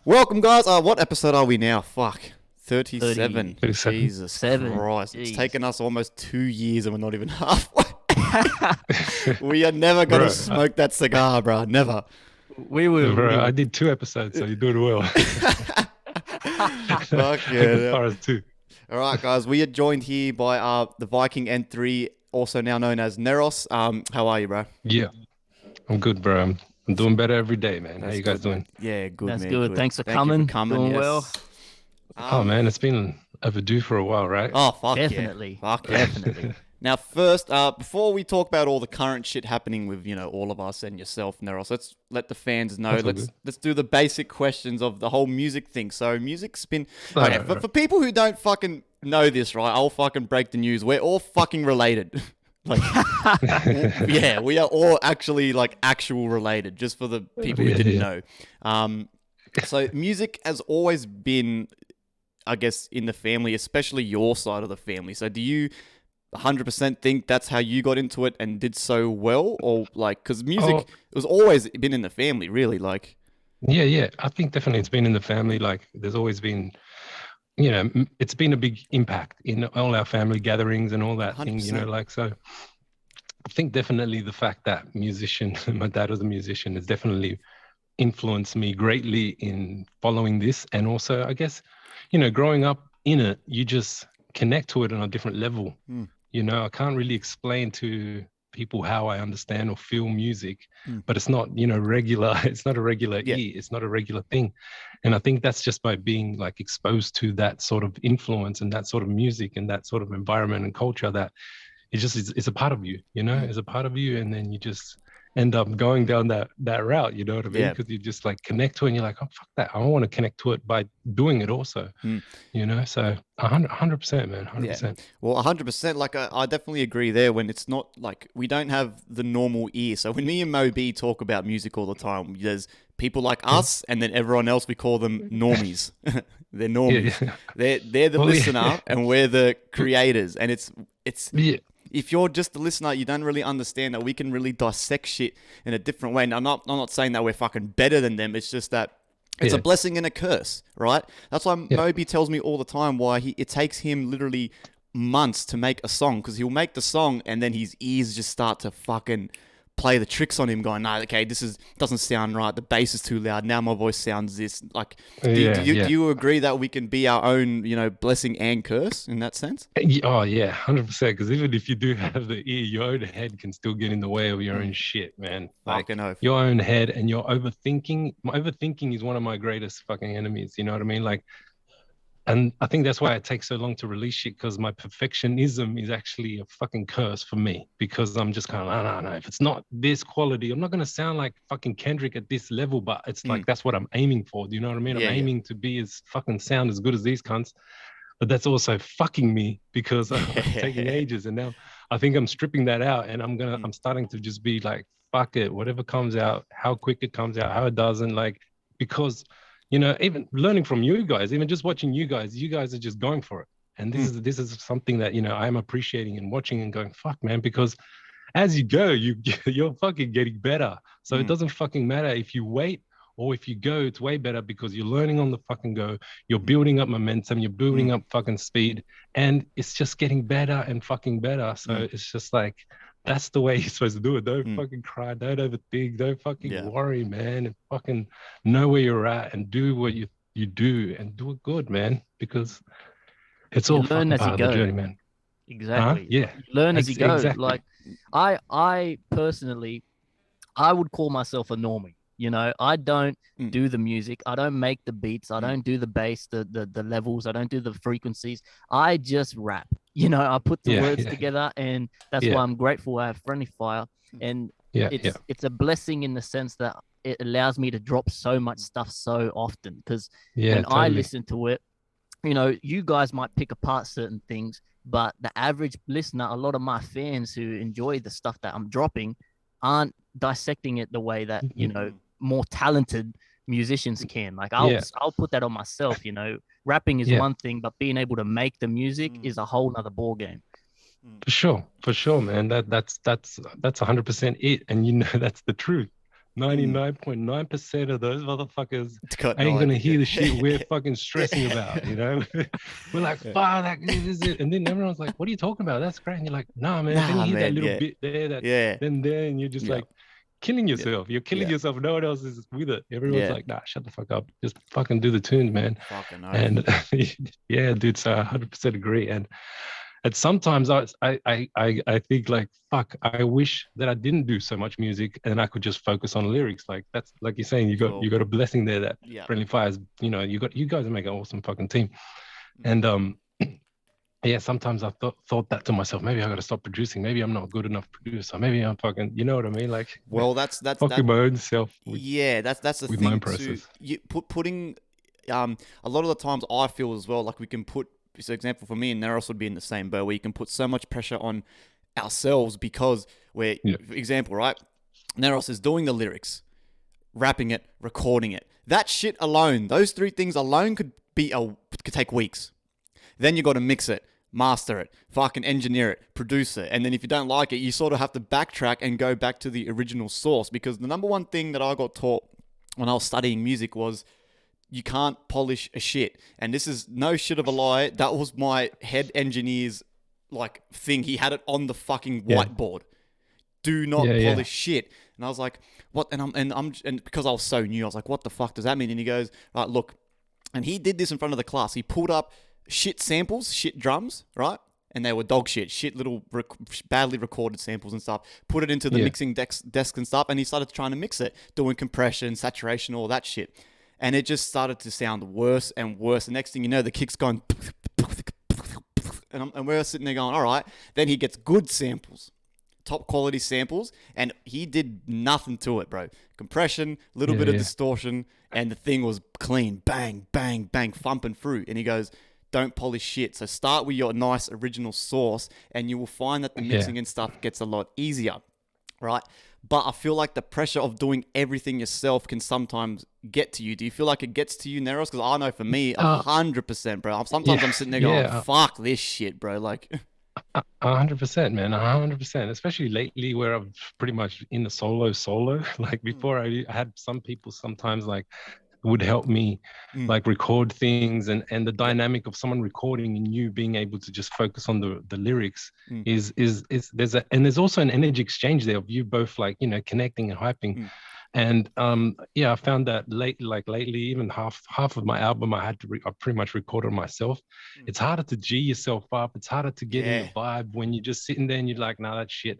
Welcome, guys. What episode are we now? Fuck. 37. 37. Jesus Seven. Christ. Jeez. It's taken us almost 2 years and we're not even halfway. We are never going to Bro. smoke that cigar, bro. Never. We will. Bro, I did 2 episodes, so you're doing well. Fuck As yeah. far as 2. All right, guys. We are joined here by the Viking N3, also now known as NEROS. How are you, bro? Yeah, I'm good, bro. I'm doing better every day, man. How you guys doing? Yeah, good, That's man. good. Thanks for Thank you coming. Doing yes. well. Oh, man, it's been overdue for a while, right? Oh, fuck Definitely. yeah. Fuck yeah. Definitely. Now, first, before we talk about all the current shit happening with, all of us and yourself, Neros, let's let the fans know. That's all Let's do the basic questions of the whole music thing. So, music's been... Right, Okay, right. for people who don't fucking know this, right, I'll fucking break the news. We're all fucking related. Like, yeah, we are all actually, like, actual related, just for the people who didn't know. So, music has always been, I guess, in the family, especially your side of the family. So, do you 100% think that's how you got into it and did so well? Or, like, because music Oh. it was always been in the family, really, like... Yeah. I think definitely it's been in the family. Like, there's always been, it's been a big impact in all our family gatherings and all that thing, 100%. like, so I think definitely the fact that my dad was a musician has definitely influenced me greatly in following this. And also, I guess, growing up in it, you just connect to it on a different level. Mm. I can't really explain to people how I understand or feel music, Mm. but it's not, regular. It's not a regular Yeah. ear. It's not a regular thing. And I think that's just by being like exposed to that sort of influence and that sort of music and that sort of environment and culture that it just is, it's a part of you, it's a part of you. And then you just end up going down that route, you know what I mean? Yeah. Because you just like connect to it and you're like, oh, fuck that. I want to connect to it by doing it also, Mm. So 100%, man, 100%. Well, 100%. Like, I definitely agree there. When it's not like we don't have the normal ear. So when me and Mo B talk about music all the time, there's people like us, and then everyone else we call them normies. They're normies. Yeah. They're the Well, yeah. listener, and we're the creators. And it's Yeah. if you're just the listener, you don't really understand that we can really dissect shit in a different way. And I'm not saying that we're fucking better than them. It's just that. It's a blessing and a curse, right? That's why Moby tells me all the time why it takes him literally months to make a song, because he'll make the song and then his ears just start to fucking play the tricks on him, going, "No, okay, doesn't sound right. The bass is too loud. Now my voice sounds this." Like, do you agree that we can be our own, blessing and curse in that sense? Oh yeah, 100%. Because even if you do have the ear, your own head can still get in the way of your own shit, man. Like Fucking oath. your own head and your overthinking. Overthinking is one of my greatest fucking enemies. You know what I mean? Like, and I think that's why it takes so long to release shit, because my perfectionism is actually a fucking curse for me, because I'm just kind of, no. If it's not this quality, I'm not going to sound like fucking Kendrick at this level, but it's like, that's what I'm aiming for. Do you know what I mean? I'm aiming to be as fucking sound as good as these cunts, but that's also fucking me because I'm taking ages. And now I think I'm stripping that out, and I'm starting to just be like, fuck it, whatever comes out, how quick it comes out, how it doesn't, like, because even learning from you guys, even just watching you guys are just going for it. And this is something that, I'm appreciating and watching and going, fuck, man, because as you go, you're fucking getting better. So it doesn't fucking matter if you wait or if you go, it's way better, because you're learning on the fucking go. You're building up momentum, you're building up fucking speed, and it's just getting better and fucking better. So it's just like, that's the way you're supposed to do it. Don't fucking cry. Don't overthink. Don't fucking worry, man. And fucking know where you're at and do what you do and do it good, man. Because it's all fucking part of the journey, man. Exactly. Huh? Yeah. You learn as you go. Exactly. Like, I personally, I would call myself a normie. I don't do the music. I don't make the beats. I don't do the bass, the levels. I don't do the frequencies. I just rap. I put the words together, and that's why I'm grateful I have Friendly Fire. And it's a blessing in the sense that it allows me to drop so much stuff so often, because when I listen to it, you guys might pick apart certain things, but the average listener, a lot of my fans who enjoy the stuff that I'm dropping, aren't dissecting it the way that, more talented musicians can. Like, I'll put that on myself. Rapping is one thing, but being able to make the music is a whole nother ball game. For sure, man. That's 100% it. And that's the truth. 99.9% of those motherfuckers Got ain't no gonna idea. hear the shit we're fucking stressing about, you know? We're like, fuck, that is it. And then everyone's like, what are you talking about? That's great. And you're like, nah, man. Then Nah, you hear that man, little yeah. bit there, that Yeah. then there, and you're just like killing yourself. You're killing Yeah. yourself. No one else is with it. Everyone's Yeah. like, nah, shut the fuck up. Just fucking do the tunes, man. Fucking no. And yeah, dude, so I 100% agree. And sometimes I think like, fuck, I wish that I didn't do so much music and I could just focus on lyrics. Like that's like you're saying, you got a blessing there that Friendly Fires, you know, you guys make an awesome fucking team. And yeah, sometimes I thought that to myself, maybe I got to stop producing. Maybe I'm not a good enough producer. Maybe I'm fucking, you know what I mean? Like, well, that's fucking my own self. That's the with thing my own too. process. You putting a lot of the times I feel as well, like we can put, for example, for me and NEROS would be in the same boat where you can put so much pressure on ourselves because we're, for example, right? NEROS is doing the lyrics, rapping it, recording it. That shit alone, those three things alone could take weeks. Then you got to mix it, master it, fucking engineer it, produce it. And then if you don't like it, you sort of have to backtrack and go back to the original source. Because the number one thing that I got taught when I was studying music was you can't polish a shit. And this is no shit of a lie. That was my head engineer's like thing. He had it on the fucking whiteboard. Do not polish shit. And I was like, what? And because I was so new, I was like, what the fuck does that mean? And he goes, right, look. And he did this in front of the class. He pulled up shit samples, shit drums, right? And they were dog shit little badly recorded samples and stuff. Put it into the mixing desk and stuff. And he started trying to mix it, doing compression, saturation, all that shit. And it just started to sound worse and worse. The next thing you know, the kick's going, and we're sitting there going, all right. Then he gets good samples, top quality samples, and he did nothing to it, bro. Compression, little bit of distortion, and the thing was clean. Bang, bang, bang, thumping through. And he goes, don't polish shit. So start with your nice original source, and you will find that the mixing and stuff gets a lot easier, right? But I feel like the pressure of doing everything yourself can sometimes get to you. Do you feel like it gets to you, NEROS? Because I know for me, 100%, bro. Sometimes I'm sitting there going, fuck this shit, bro. Like 100%, man. 100%. Especially lately where I'm pretty much in the solo. Like before I had some people sometimes like would help me like record things, and the dynamic of someone recording and you being able to just focus on the lyrics is there's also an energy exchange there of you both like, you know, connecting and hyping. And I found that lately, even half of my album I pretty much recorded myself. It's harder to G yourself up. It's harder to get in the vibe when you're just sitting there and you're like, nah, that shit,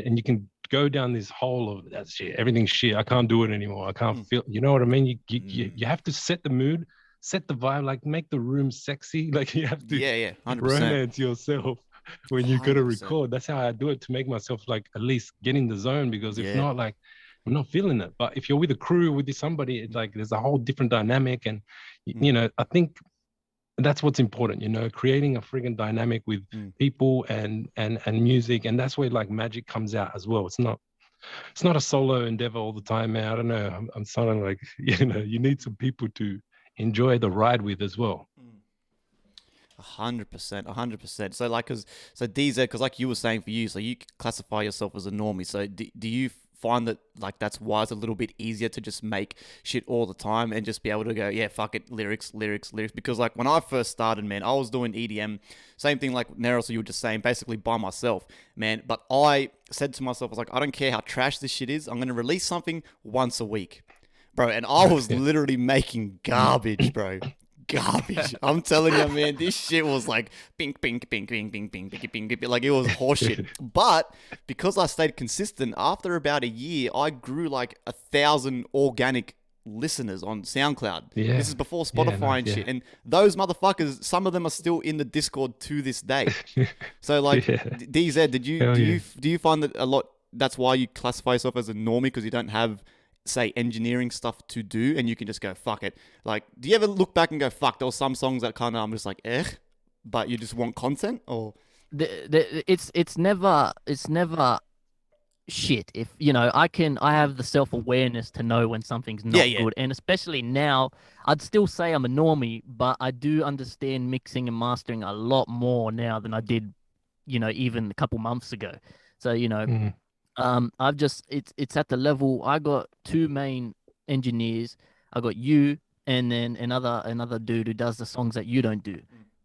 and you can go down this hole of that shit, everything's shit, I can't do it anymore, I can't feel, you know what I mean? You have to set the mood, set the vibe, like make the room sexy, like you have to 100%. romance yourself when you gotta record. That's how I do it, to make myself like at least get in the zone, because if not, like I'm not feeling it. But if you're with a crew, with somebody, it's like there's a whole different dynamic. And you know, I think that's what's important, you know, creating a friggin' dynamic with people and music. And that's where like magic comes out as well. It's not a solo endeavor all the time, man. I don't know, I'm sounding like, you know, you need some people to enjoy the ride with as well. 100%. So like, so DZ, because like you were saying for you, so you classify yourself as a normie. So do you find that like that's why it's a little bit easier to just make shit all the time and just be able to go, yeah, fuck it, lyrics? Because like when I first started, man, I was doing EDM, same thing like NEROS, you were just saying, basically by myself, man. But I said to myself, I was like, I don't care how trash this shit is, I'm going to release something once a week, bro. And I was literally making garbage, bro. Garbage. I'm telling you, man, this shit was like bing, bing, bing, bing, bing, bing, bing, bing, bing, like it was horseshit. But because I stayed consistent, after about a year, I grew like 1,000 organic listeners on SoundCloud. This is before Spotify and shit. And those motherfuckers, some of them are still in the Discord to this day. So like, DZ, do you find that a lot? That's why you classify yourself as a normie, because you don't have, say, engineering stuff to do, and you can just go, fuck it. Like, do you ever look back and go, fuck, there were some songs that kind of, I'm just like, but you just want content? Or it's never shit. If you know, I have the self-awareness to know when something's not good. And especially now, I'd still say I'm a normie, but I do understand mixing and mastering a lot more now than I did, you know, even a couple months ago. So, you know, I've just it's at the level. I got two main engineers. I got you and then another dude who does the songs that you don't do.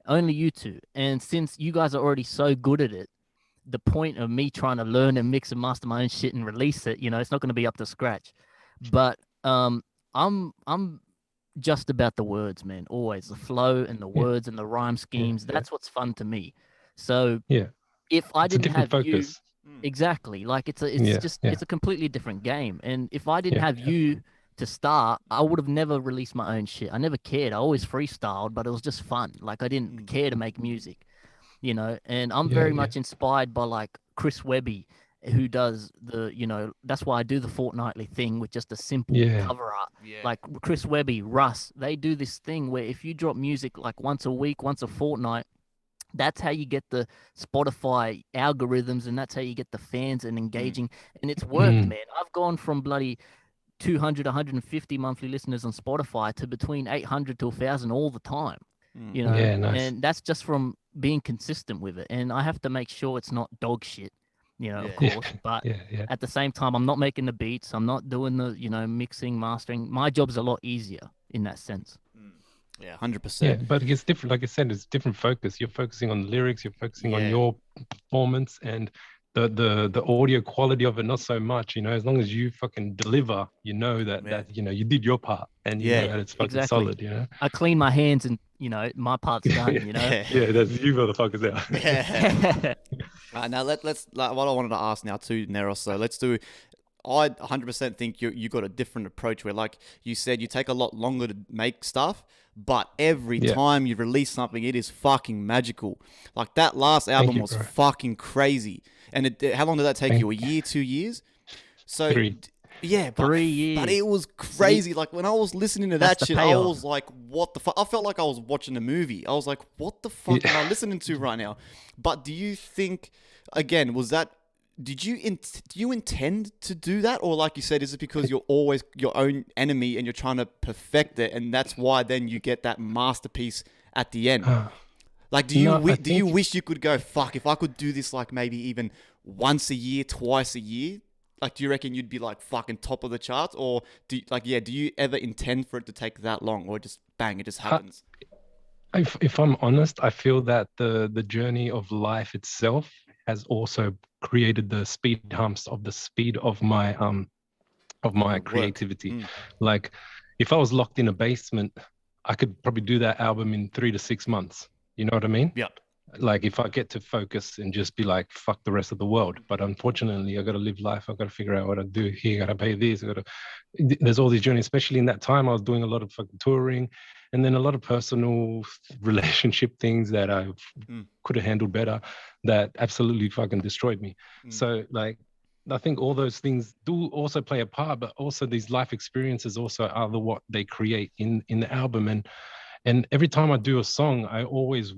Only you two. And since you guys are already so good at it, the point of me trying to learn and mix and master my own shit and release it, it's not going to be up to scratch. But I'm just about the words, man. Always the flow and the words and the rhyme schemes. That's what's fun to me. So if I it's a didn't different have you, focus. exactly, like it's a completely different game. And if I didn't have you to start, I would have never released my own shit. I never cared. I always freestyled, but it was just fun. Like I didn't care to make music, and I'm very much inspired by like Chris Webby, who does that's why I do the fortnightly thing with just a simple cover art. Like Chris Webby, Russ, they do this thing where if you drop music like once a week, once a fortnight, that's how you get the Spotify algorithms, and that's how you get the fans and engaging. And it's worked, man. I've gone from bloody 200, 150 monthly listeners on Spotify to between 800 to 1,000 all the time. Nice. And that's just from being consistent with it. And I have to make sure it's not dog shit, of course. But at the same time, I'm not making the beats. I'm not doing the, mixing, mastering. My job's a lot easier in that sense. Yeah, 100%. Yeah, but it's different. Like I said, it's different focus. You're focusing on the lyrics. You're focusing on your performance and the audio quality of it. Not so much, as long as you fucking deliver, that you did your part and you know that it's fucking solid. I clean my hands and my part's done. Yeah, that's you motherfuckers out. Yeah. Now let's like what I wanted to ask now too, Neros. So let's do. I 100% think you got a different approach where, like you said, you take a lot longer to make stuff, but every time you release something, it is fucking magical. Like that last album was fucking crazy. And how long did that take you? A year, 2 years? So 3. Yeah, 3 years. But it was crazy. Like when I was listening to that shit, I was like, what the fuck? I felt like I was watching a movie. I was like, what the fuck am I listening to right now? But do you think, again, do you intend to do that? Or like you said, is it because you're always your own enemy and you're trying to perfect it, and that's why then you get that masterpiece at the end? Like, do you wish you could go, fuck, if I could do this like maybe even once a year, twice a year? Like, do you reckon you'd be like fucking top of the charts? Or do you ever intend for it to take that long, or just bang, it just happens? If I'm honest, I feel that the journey of life itself has also created the speed humps of the speed of my creativity. Like if I was locked in a basement, I could probably do that album in 3 to 6 months. You know what I mean? Yeah. Like if I get to focus and just be like, fuck the rest of the world. But unfortunately, I got to live life. I've got to figure out what I do here. I got to pay this. There's all these journeys, especially in that time, I was doing a lot of fucking touring and then a lot of personal relationship things that I could have handled better that absolutely fucking destroyed me. So like, I think all those things do also play a part, but also these life experiences also are what they create in the album. And every time I do a song, I always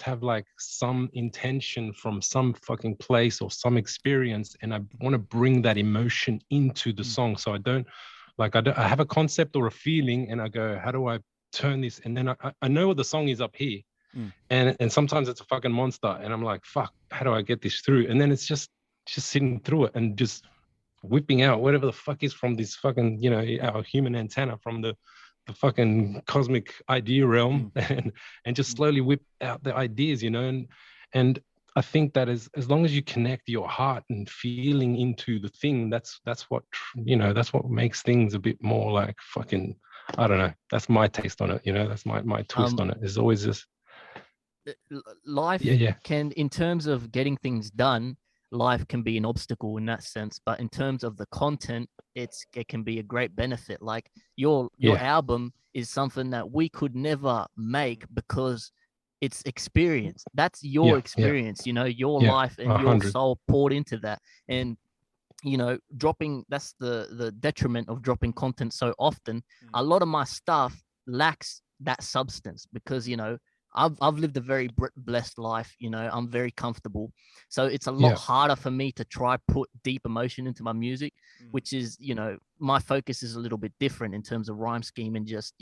have like some intention from some fucking place or some experience, and I want to bring that emotion into the song. So I have a concept or a feeling, and I go, how do I turn this? And then I know what the song is up here, and sometimes it's a fucking monster, and I'm like, fuck, how do I get this through? And then it's just sitting through it and just whipping out whatever the fuck is from this fucking, our human antenna from the fucking cosmic idea realm and just slowly whip out the ideas, and I think that as long as you connect your heart and feeling into the thing, that's what makes things a bit more like fucking, I don't know, that's my taste on it, that's my twist on it. There's always this life can, in terms of getting things done, life can be an obstacle in that sense, but in terms of the content, it can be a great benefit. Like your album is something that we could never make because it's experience. That's your experience, your life and 100. Your soul poured into that. And that's the detriment of dropping content so often. A lot of my stuff lacks that substance because I've lived a very blessed life. I'm very comfortable. So it's a lot harder for me to try put deep emotion into my music, which is, my focus is a little bit different in terms of rhyme scheme and just,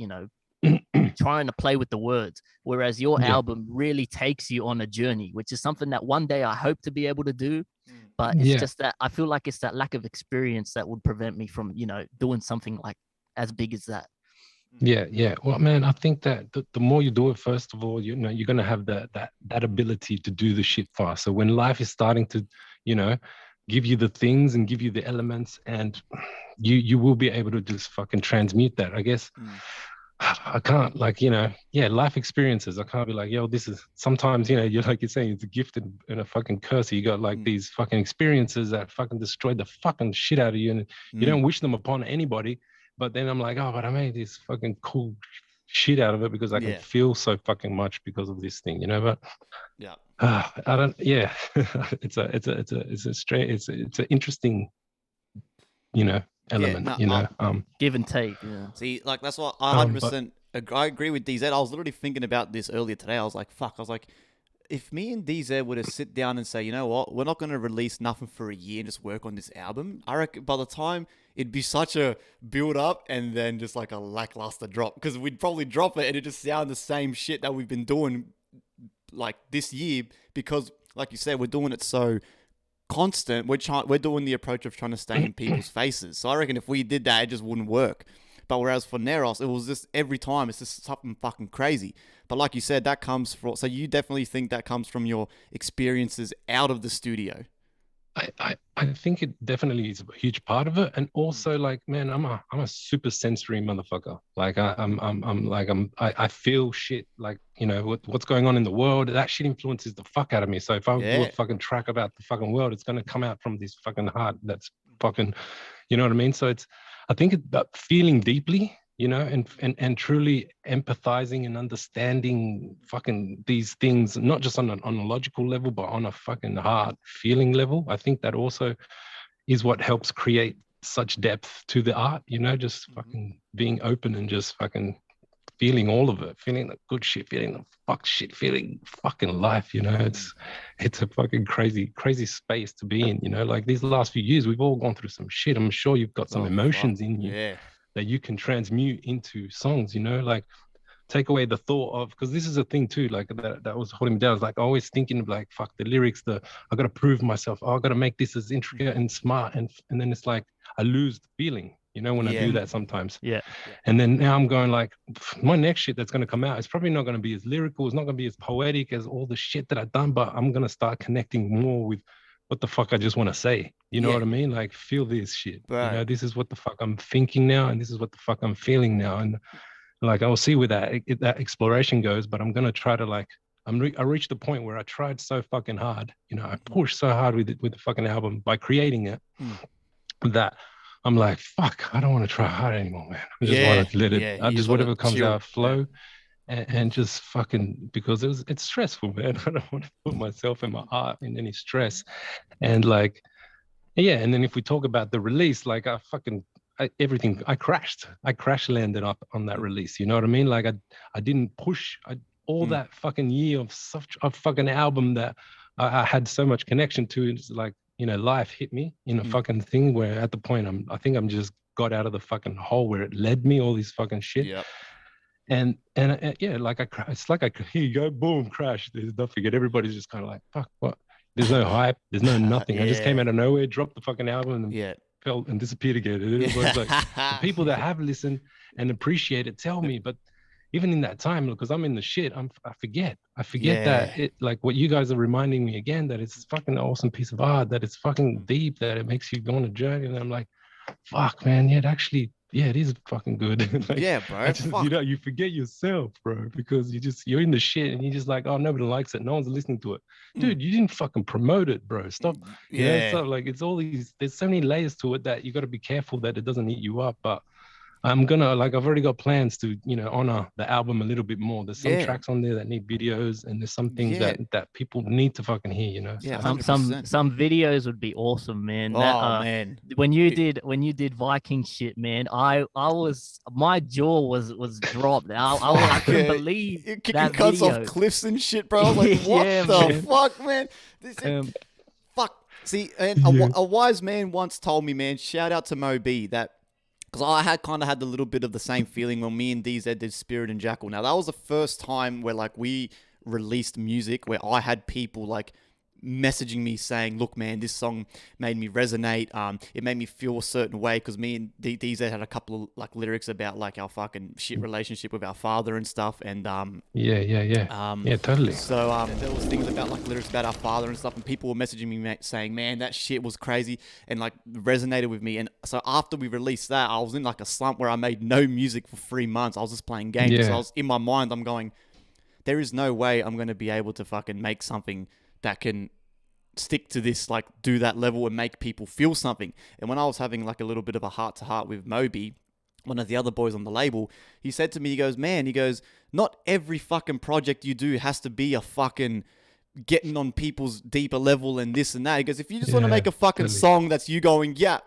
trying to play with the words. Whereas your album really takes you on a journey, which is something that one day I hope to be able to do. But it's just that I feel like it's that lack of experience that would prevent me from, doing something like as big as that. Yeah. Well, man, I think that the more you do it, first of all, you're gonna have that ability to do the shit fast. So when life is starting to, give you the things and give you the elements, and you will be able to just fucking transmute that. I guess I can't life experiences. I can't be like, yo, this is sometimes, you're like you're saying, it's a gift and a fucking curse. You got like these fucking experiences that fucking destroy the fucking shit out of you, and you don't wish them upon anybody. But then I'm like, oh, but I made this fucking cool shit out of it because I can feel so fucking much because of this thing, But I don't. Yeah, it's an interesting, element. Give and take. Yeah. See, like that's what I 100%. I agree with DZ. I was literally thinking about this earlier today. I was like, fuck. I was like, if me and DZ were to sit down and say, you know what, we're not going to release nothing for a year and just work on this album, I reckon by the time it'd be such a build up and then just like a lackluster drop, because we'd probably drop it and it'd just sound the same shit that we've been doing like this year, because like you said, we're doing it so constant. We're doing the approach of trying to stay in people's faces. So I reckon if we did that, it just wouldn't work. But whereas for NEROS, it was just every time it's just something fucking crazy. But like you said, that comes from, so you definitely think that comes from your experiences out of the studio. I think it definitely is a huge part of it, and also like, man, I'm a super sensory motherfucker. Like I feel shit. Like what's going on in the world. That shit influences the fuck out of me. So if I do a fucking track about the fucking world, it's gonna come out from this fucking heart. That's fucking, you know what I mean. So I think it's about feeling deeply, and truly empathizing and understanding fucking these things, not just on a logical level, but on a fucking heart feeling level. I think that also is what helps create such depth to the art, just fucking being open and just fucking feeling all of it, feeling the good shit, feeling the fuck shit, feeling fucking life, it's a fucking crazy space to be in, like these last few years, we've all gone through some shit. I'm sure you've got some emotions in you that you can transmute into songs, like take away the thought of, because this is a thing too, like that was holding me down. I was like always thinking of like, fuck the lyrics, I got to prove myself. I got to make this as intricate and smart. And then it's like, I lose the feeling, when I do that sometimes. Yeah. And then now I'm going like, my next shit that's going to come out, it's probably not going to be as lyrical. It's not going to be as poetic as all the shit that I've done, but I'm going to start connecting more with what the fuck I just want to say. You know what I mean? Like, feel this shit. Right. This is what the fuck I'm thinking now, and this is what the fuck I'm feeling now. And like, I'll see where that exploration goes, but I'm going to try to like, I reached the point where I tried so fucking hard. I pushed so hard with the fucking album by creating it that I'm like, fuck, I don't want to try hard anymore, man. I just want to let it, I just whatever comes out, flow. And just fucking, because it's stressful, man. I don't want to put myself and my art in any stress. And like, and then if we talk about the release, like I crash landed up on that release. You know what I mean? Like I didn't push all that fucking year of such a fucking album that I had so much connection to. It's like, life hit me in a fucking thing where at the point I think I'm just got out of the fucking hole where it led me, all these fucking shit. Yep. And like it's like here you go, boom, crash. There's nothing. Everybody's just kind of like, fuck, what? There's no hype. There's no nothing. I just came out of nowhere, dropped the fucking album, and fell and disappeared again. And it was like the people that have listened and appreciate it tell me, but even in that time, because I'm in the shit, I forget that it, like what you guys are reminding me again, that it's fucking awesome piece of art, that it's fucking deep, that it makes you go on a journey. And I'm like, fuck, man, it actually. Yeah, it is fucking good. Like, bro. You forget yourself, bro, because you're in the shit and you're just like, oh, nobody likes it. No one's listening to it. Dude, you didn't fucking promote it, bro. Stop. Stop. Like, it's all these, there's so many layers to it that you got to be careful that it doesn't eat you up. But I'm gonna, like, I've already got plans to, honor the album a little bit more. There's some tracks on there that need videos, and there's some things that people need to fucking hear, Yeah, some videos would be awesome, man. Man. When you did Viking shit, man, I was, my jaw was dropped. I couldn't believe you're kicking cuts off cliffs and shit, bro. I was like, what the fuck, man? Fuck. See, and a wise man once told me, man, shout out to Mo B, that Because I had kind of had the little bit of the same feeling when me and DZ did Spirit and Jackal. Now, that was the first time where, like, we released music where I had people, like, messaging me saying, look, man, this song made me resonate. It made me feel a certain way, because me and DZ had a couple of, like, lyrics about, like, our fucking shit relationship with our father and stuff. And yeah, totally. So there was things about, like, lyrics about our father and stuff, and people were messaging me saying, man, that shit was crazy, and, like, resonated with me. And so after we released that, I was in, like, a slump where I made no music for 3 months. I was just playing games. So I was, in my mind, I'm going, there is no way I'm going to be able to fucking make something that can stick to this, like, do that level and make people feel something. And when I was having, like, a little bit of a heart-to-heart with Moby, one of the other boys on the label, he said to me, he goes, man, he goes, not every fucking project you do has to be a fucking getting on people's deeper level and this and that. He goes, if you just want to make a fucking song that's you going, yeah,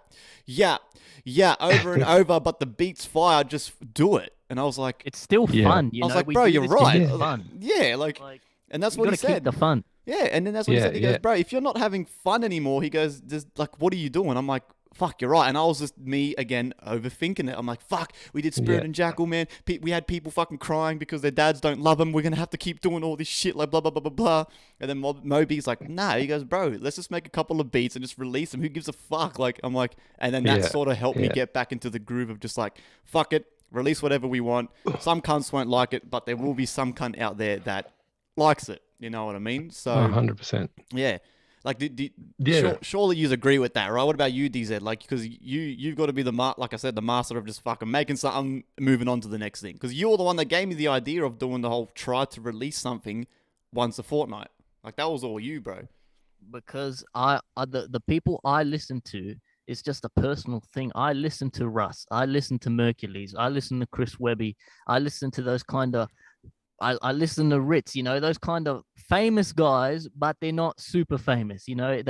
over and over, but the beat's fire, just do it. And I was like, it's still fun. You I was know? like, bro, you're right. Fun. Yeah, like, and that's what he said. Keep the fun. Yeah, and then that's what he said. He goes, bro, if you're not having fun anymore, he goes, just, like, what are you doing? I'm like, fuck, you're right. And I was just me again overthinking it. I'm like, fuck, we did Spirit and Jackal, man. We had people fucking crying because their dads don't love them. We're going to have to keep doing all this shit, like, blah, blah, blah, blah, blah. And then Moby's like, nah, he goes, bro, let's just make a couple of beats and just release them. Who gives a fuck? Like, I'm like, and then that sort of helped me get back into the groove of just like, fuck it, release whatever we want. Some cunts won't like it, but there will be some cunt out there that likes it. You know what I mean? So 100%. Yeah. Like, surely you agree with that, right? What about you, DZ? Like, because you've got to be like I said, the master of just fucking making something, moving on to the next thing. Because you're the one that gave me the idea of doing the whole try to release something once a fortnight. Like, that was all you, bro. Because the people I listen to, it's just a personal thing. I listen to Russ. I listen to Mercules. I listen to Chris Webby. I listen to those kind of. I listen to Ritz, you know, those kind of famous guys, but they're not super famous. You know,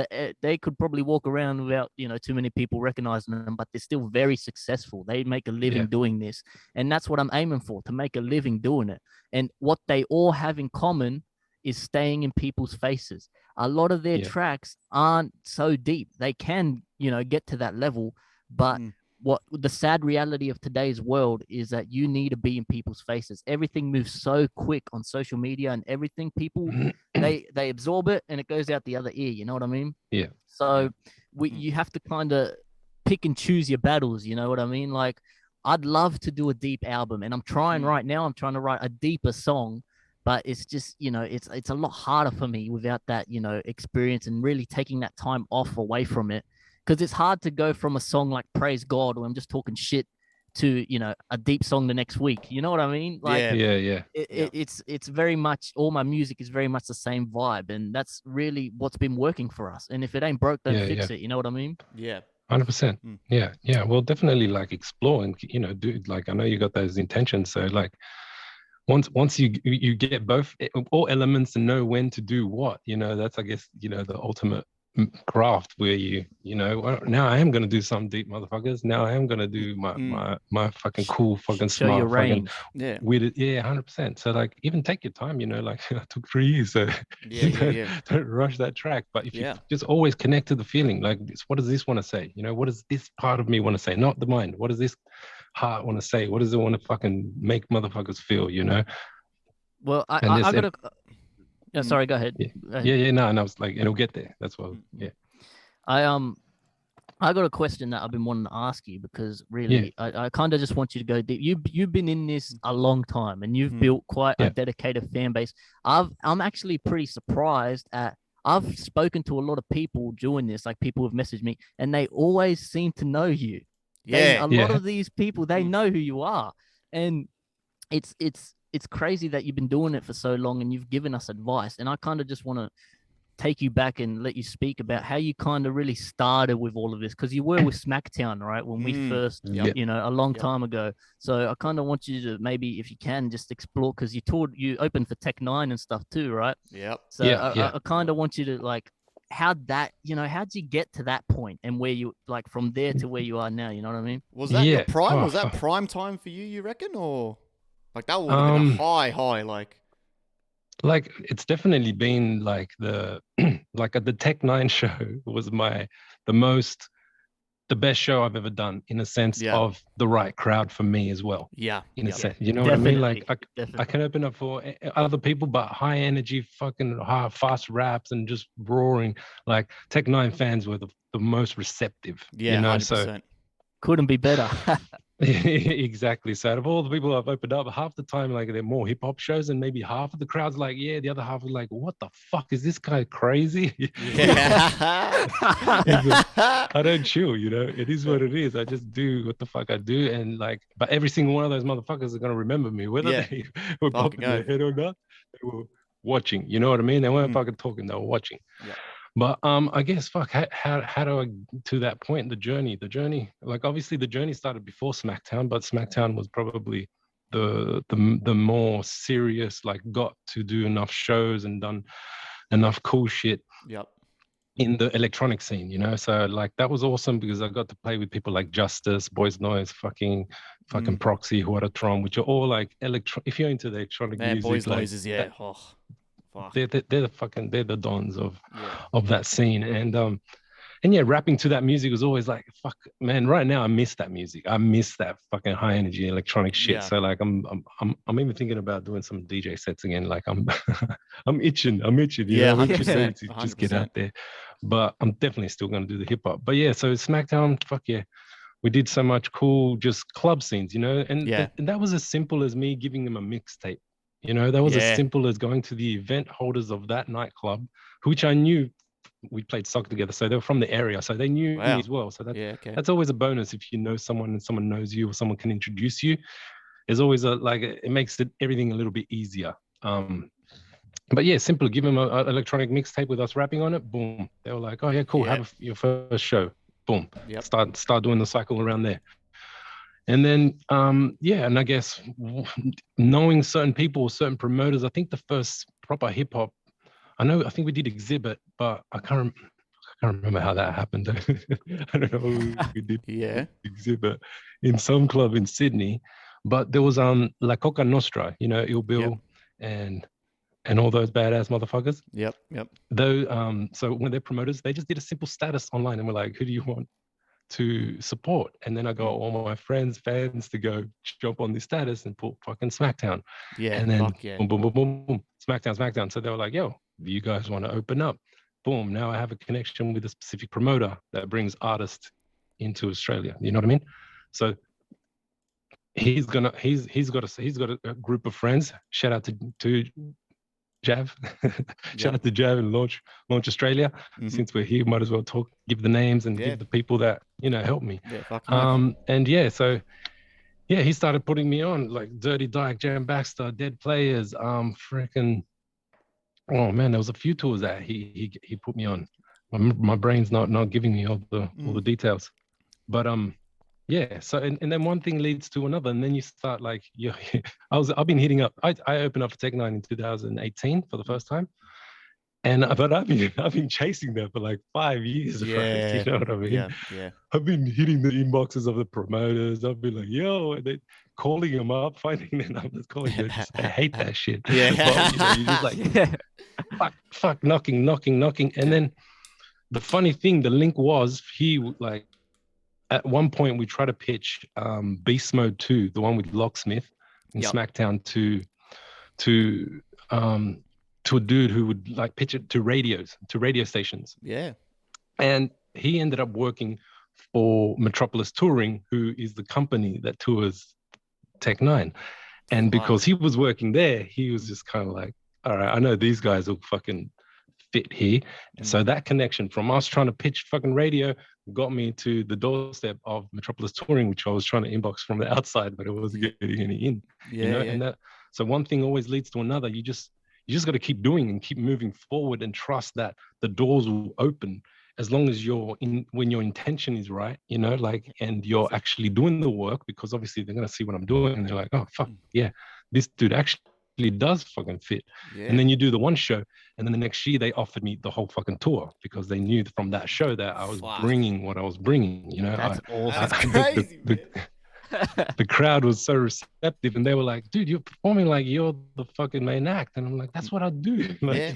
they could probably walk around without, you know, too many people recognizing them, but they're still very successful. They make a living doing this. And that's what I'm aiming for, to make a living doing it. And what they all have in common is staying in people's faces. A lot of their tracks aren't so deep. They can, you know, get to that level, but what the sad reality of today's world is that you need to be in people's faces. Everything moves so quick on social media and everything. People, they absorb it and it goes out the other ear. You know what I mean? Yeah. So you have to kind of pick and choose your battles. You know what I mean? Like, I'd love to do a deep album, and I'm trying right now. I'm trying to write a deeper song, but it's just, you know, it's a lot harder for me without that, you know, experience and really taking that time off away from it. Because it's hard to go from a song like Praise God, where I'm just talking shit, to, you know, a deep song the next week. You know what I mean? Like, it's very much, all my music is very much the same vibe. And that's really what's been working for us. And if it ain't broke, don't fix it. You know what I mean? Yeah. 100%. Yeah. Well, definitely, like, explore and, you know, do, like, I know you got those intentions. So, like, once you get both, all elements, and know when to do what, you know, that's, I guess, you know, the ultimate craft, where you know, well, now I am going to do some deep, motherfuckers. Now I am going to do my fucking cool fucking show smart your fucking range. with it. 100%. So, like, even take your time, you know, like, it took 3 years, so don't rush that track. But if you just always connect to the feeling, like, what does this want to say? You know, what does this part of me want to say? Not the mind. What does this heart want to say? What does it want to fucking make motherfuckers feel, you know? Well, I gotta sorry, go ahead. No, and I was like, it'll get there. That's what. I got a question that I've been wanting to ask you, because really, I kind of just want you to go deep. You've been in this a long time, and you've built quite a dedicated fan base. I'm actually pretty surprised at. I've spoken to a lot of people doing this, like, people have messaged me, and they always seem to know you. A lot of these people, they know who you are, and it's crazy that you've been doing it for so long and you've given us advice. And I kind of just want to take you back and let you speak about how you kind of really started with all of this, because you were with Smacktown, right? When we first, you know, a long time ago. So I kind of want you to, maybe, if you can, just explore, because you opened for Tech N9ne and stuff too, right? Yep. So I kind of want you to, like, how'd you get to that point, and where you, like, from there to where you are now, you know what I mean? Was that your prime? Was that prime time for you reckon? Or, like, that would have been a high, like, it's definitely been, like, the like, at the Tech N9ne show was the most the best show I've ever done in a sense of the right crowd for me as well. Yeah. In a sense, you know what I mean? Like I can open up for other people, but high energy, fucking fast raps and just roaring. Like Tech N9ne fans were the most receptive. Yeah, you know, 100%. so couldn't be better. exactly. So out of all the people I've opened up, half the time like they're more hip hop shows, and maybe half of the crowd's like, yeah, the other half is like, what the fuck is this guy crazy? Yeah. I don't chill, you know. It is what it is. I just do what the fuck I do, and like, but every single one of those motherfuckers are gonna remember me, whether they were popping their head or not. They were watching. You know what I mean? They weren't fucking talking. They were watching. Yeah. But I guess how do I to that point? The journey, like obviously the journey started before Smackdown, but Smackdown was probably the more serious, like got to do enough shows and done enough cool shit in the electronic scene, you know. So like that was awesome because I got to play with people like Justice, Boys Noise, fucking Proxy, Huaratron, which are all like if you're into the electronic music, Boys like, Noises, they're the dons of that scene. And yeah, rapping to that music was always like, fuck, man, right now I miss that music. I miss that fucking high energy electronic shit. So like I'm even thinking about doing some DJ sets again. Like I'm itching. Yeah, know, to just get out there. But I'm definitely still gonna do the hip hop. But yeah, so Smackdown, fuck yeah. We did so much cool just club scenes, you know, and that was as simple as me giving them a mixtape. You know, that was as simple as going to the event holders of that nightclub, which I knew we played soccer together. So they were from the area. So they knew me as well. So that's always a bonus if you know someone and someone knows you or someone can introduce you. There's always it makes everything a little bit easier. But yeah, simple. Give them an electronic mixtape with us rapping on it. Boom. They were like, oh yeah, cool. Have your first show. Boom. Start doing the cycle around there. And then, and I guess knowing certain people, certain promoters, I think the first proper hip hop, I think we did Exhibit, but I can't remember how that happened. I don't know. We did Exhibit in some club in Sydney, but there was La Coca Nostra, you know, Il Bill and all those badass motherfuckers. Yep. Though, so when they're promoters, they just did a simple status online and we're like, who do you want to support? And then I got all my fans to go jump on this status and put fucking Smackdown. And then boom, Smackdown. So they were like, yo, do you guys want to open up? Boom. Now I have a connection with a specific promoter that brings artists into Australia. You know what I mean? So he's got a group of friends. Shout out to Jav. Shout out to Jav and Launch Australia. Since we're here, might as well give the names and give the people that, you know, help me. So he started putting me on like Dirty Dyke, Jam Baxter, Dead Players, freaking, oh man, there was a few tours that he put me on. My brain's not giving me all the details, but so and then one thing leads to another, and then you start like I've been hitting up. I opened up for Tech N9ne in 2018 for the first time, but I've been chasing them for like 5 years. Right? You know what I mean? Yeah. I've been hitting the inboxes of the promoters. I've been like, yo, and they calling them up, finding their numbers, calling them. I hate that shit. But, you know, you're just like, fuck, knocking, and then the funny thing, the link was like. At one point, we tried to pitch Beast Mode 2, the one with Locksmith in Smackdown, to a dude who would like pitch it to radio stations. Yeah. And he ended up working for Metropolis Touring, who is the company that tours Tech N9ne. And because he was working there, he was just kind of like, all right, I know these guys will fucking fit here. So that connection from us trying to pitch fucking radio got me to the doorstep of Metropolis Touring, which I was trying to inbox from the outside, but it wasn't getting any in. And that, so one thing always leads to another. You just got to keep doing and keep moving forward and trust that the doors will open as long as when your intention is right, you know, like, and you're actually doing the work, because obviously they're going to see what I'm doing and they're like, oh fuck yeah, this dude actually does fucking fit. And then you do the one show, and then the next year they offered me the whole fucking tour because they knew from that show that I was bringing what I was bringing, you know. That's awesome. That's crazy, the crowd was so receptive, and they were like, "Dude, you're performing like you're the fucking main act," and I'm like, "That's what I do." Like,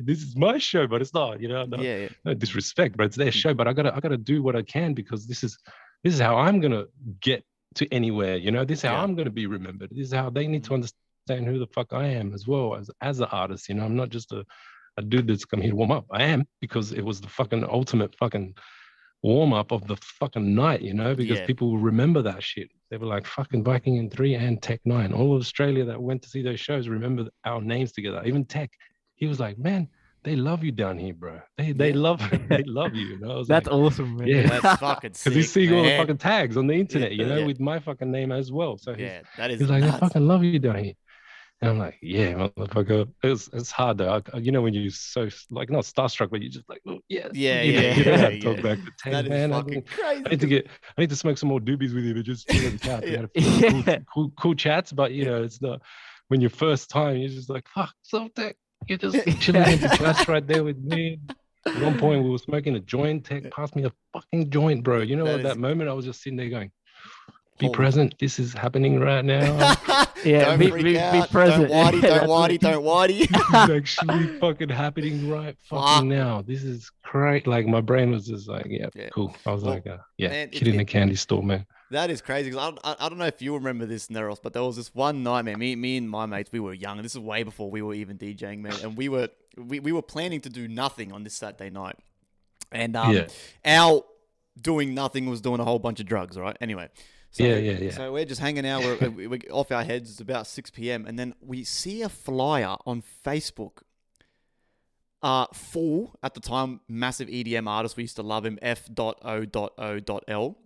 this is my show, but it's not. No disrespect, but it's their show. But I gotta do what I can, because this is how I'm gonna get to anywhere. This is how I'm gonna be remembered. This is how they need to understand who the fuck I am as well as an artist. I'm not just a dude that's come here to warm up. I am, because it was the fucking ultimate fucking warm up of the fucking night, because people remember that shit. They were like, fucking Viking N3 and Tech N9ne. All of Australia that went to see those shows remember our names together. Even Tech, he was like, man, they love you down here, bro. They love you. I was that's like, awesome, man. Yeah, that's fucking sick. Because he's seeing all the fucking tags on the internet, with my fucking name as well. So that is he's like, nuts. I fucking love you down here. And I'm like, yeah, motherfucker. It's hard though. When you're so like not starstruck, but you're just like, oh yes. You don't have to talk back to Tang, man. Fucking crazy. I need to smoke some more doobies with you, but just chill at the couch. We had cool chats, but it's not when you're first time. You're just like, fuck, so Tech. You're just chilling in the class right there with me. At one point, we were smoking a joint. Tech passed me a fucking joint, bro. That moment, I was just sitting there going, be present. This is happening right now. Don't be present. Don't whitey. This is actually fucking happening right fucking now. This is great. Like my brain was just like, cool. I was like, kid in a candy store, man. That is crazy. I don't know if you remember this, Neros, but there was this one night, man. Me and my mates, we were young, and this is way before we were even DJing, man. And we were planning to do nothing on this Saturday night, and our doing nothing was doing a whole bunch of drugs, right? Anyway. So, So we're just hanging out. We're off our heads. It's about 6 p.m. And then we see a flyer on Facebook. Full, at the time, massive EDM artist. We used to love him, F.O.O.L.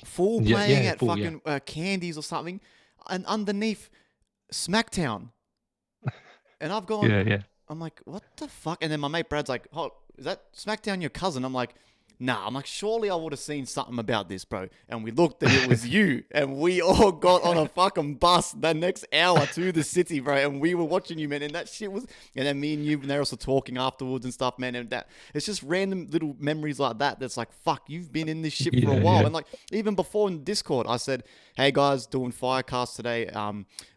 Full playing at fucking Candies or something. And underneath, Smacktown. And I've gone, I'm like, what the fuck? And then my mate Brad's like, oh, is that Smackdown your cousin? I'm like, nah, I'm like, surely I would have seen something about this, bro. And we looked and it was you. And we all got on a fucking bus the next hour to the city, bro. And we were watching you, man. And that shit was... And then me and you and Neros were talking afterwards and stuff, man. And that... It's just random little memories like that that's like, fuck, you've been in this shit for a while. And like, even before in Discord, I said, hey guys, doing FireCast today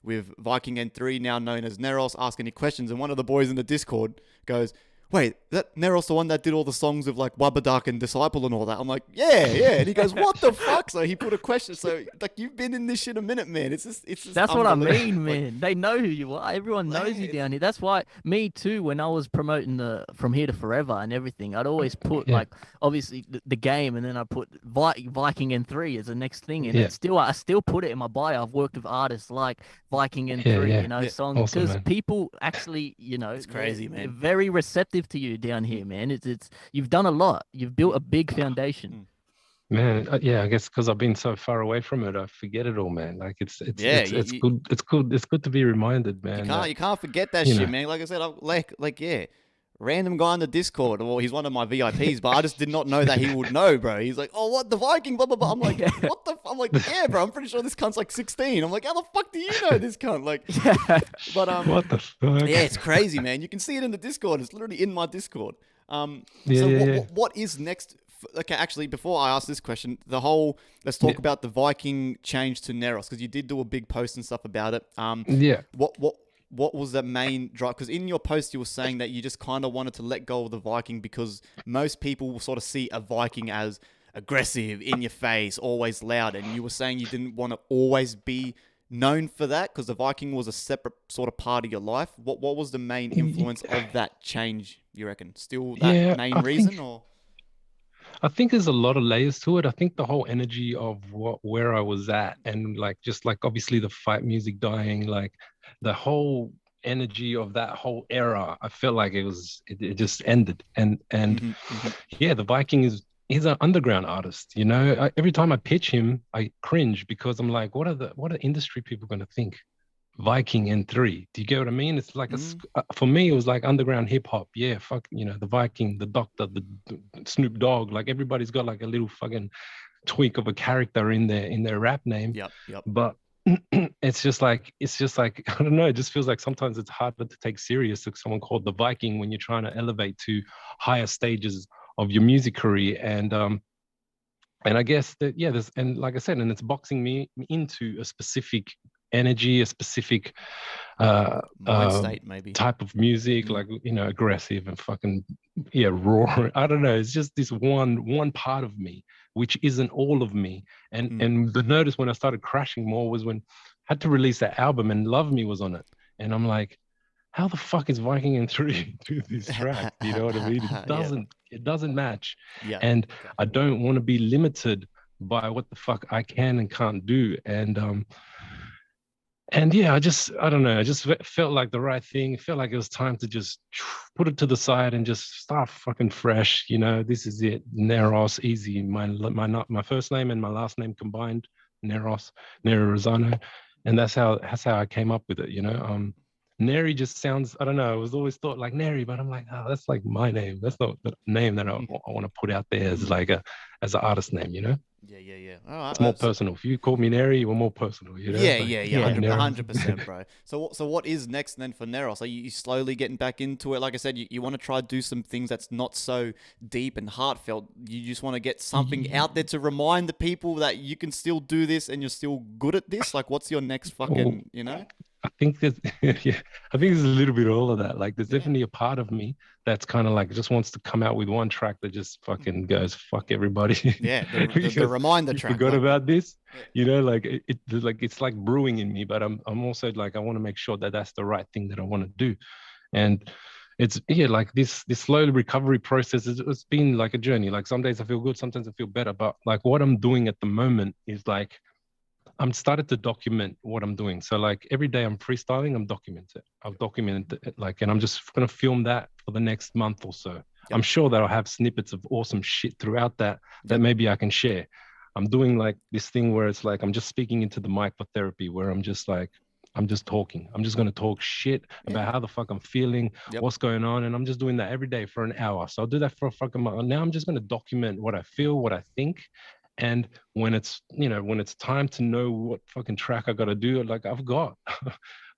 with Viking N3, now known as NEROS, ask any questions. And one of the boys in the Discord goes... Wait, that Neros the one that did all the songs of like Wabadak and Disciple and all that? I'm like, yeah. And he goes, what the fuck? So he put a question. So like, you've been in this shit a minute, man. It's just that's what I mean, man. They know who you are. Everyone knows you down here. That's why me too, when I was promoting the From Here to Forever and everything, I'd always put like, obviously the game, and then I put Viking N3 as the next thing. And it's still, I still put it in my bio. I've worked with artists like Viking N3, songs, because people actually, it's crazy, man. They're very receptive to you down here, man. It's you've done a lot. You've built a big foundation, man. I guess because I've been so far away from it, I forget it all, man. Like it's good. It's good to be reminded, man. You can't forget that shit, man. Like I said, random guy on the Discord. Well, he's one of my VIPs, but I just did not know that he would know, bro. He's like, oh, what, the Viking, blah, blah, blah. I'm like, what the? I'm like, yeah, bro, I'm pretty sure this cunt's like 16. I'm like, how the fuck do you know this cunt? Like, but what the fuck? Yeah, it's crazy, man. You can see it in the Discord. It's literally in my Discord. What is next? Okay, actually, before I ask this question, let's talk about the Viking change to NEROS, because you did do a big post and stuff about it. What was the main drive? Because in your post, you were saying that you just kind of wanted to let go of the Viking because most people will sort of see a Viking as aggressive, in your face, always loud. And you were saying you didn't want to always be known for that because the Viking was a separate sort of part of your life. What was the main influence of that change, you reckon? Still that main reason? Or I think there's a lot of layers to it. I think the whole energy of where I was at, and just obviously the fight music dying, like the whole energy of that whole era, I felt like it just ended. And the Viking he's an underground artist, every time I pitch him, I cringe because I'm like, what are industry people going to think? Viking N3. Do you get what I mean? It's like for me, it was like underground hip hop. Yeah, fuck, the Viking, the Doctor, the Snoop Dogg. Like everybody's got like a little fucking tweak of a character in their rap name. Yep. But it's just like I don't know. It just feels like sometimes it's harder to take serious to someone called the Viking when you're trying to elevate to higher stages of your music career. And And I guess that, yeah, there's, and like I said, and it's boxing me into a specific energy, a specific mind state, maybe type of music, like, you know, aggressive and fucking, yeah, raw. I don't know. It's just this one part of me, which isn't all of me. And the notice when I started crashing more was when I had to release that album and Love Me was on it. And I'm like, how the fuck is Viking N3 do this track? You know what I mean? It doesn't match. Yeah. And I don't want to be limited by what the fuck I can and can't do. And yeah, I don't know. I just felt like the right thing. It felt like it was time to just put it to the side and just start fucking fresh. You know, this is it. NEROS, easy. My first name and my last name combined. NEROS, Nero Rosano, and that's how I came up with it. You know, Neri just sounds, I don't know, I was always thought like Neri, but I'm like, oh, that's like my name. That's not the name that I want to put out there as like as an artist name, you know? Yeah. All right, it's more personal. If you call me Neri, you're more personal, you know? Yeah, 100%, bro. So what is next then for NEROS? Are you slowly getting back into it? Like I said, you want to try to do some things that's not so deep and heartfelt. You just want to get something out there to remind the people that you can still do this and you're still good at this? Like, what's your next fucking, you know? I think there's, I think there's a little bit of all of that. Like, there's definitely a part of me that's kind of like just wants to come out with one track that just fucking goes fuck everybody. Yeah, the reminder track. Forgot about this, you know. Like it's like brewing in me, but I'm also like, I want to make sure that that's the right thing that I want to do, and it's like this slow recovery process. It's been like a journey. Like some days I feel good, sometimes I feel better, but like what I'm doing at the moment is like, I'm started to document what I'm doing. So like every day I'm freestyling, I'm documenting. I've documented it, like, and I'm just going to film that for the next month or so. Yep. I'm sure that I'll have snippets of awesome shit throughout that maybe I can share. I'm doing like this thing where it's like, I'm just speaking into the mic for therapy, where I'm just like, I'm just talking. I'm just going to talk shit about how the fuck I'm feeling, what's going on. And I'm just doing that every day for an hour. So I'll do that for a fucking month. Now I'm just going to document what I feel, what I think. And when it's, you know, when it's time to know what fucking track I got to do, like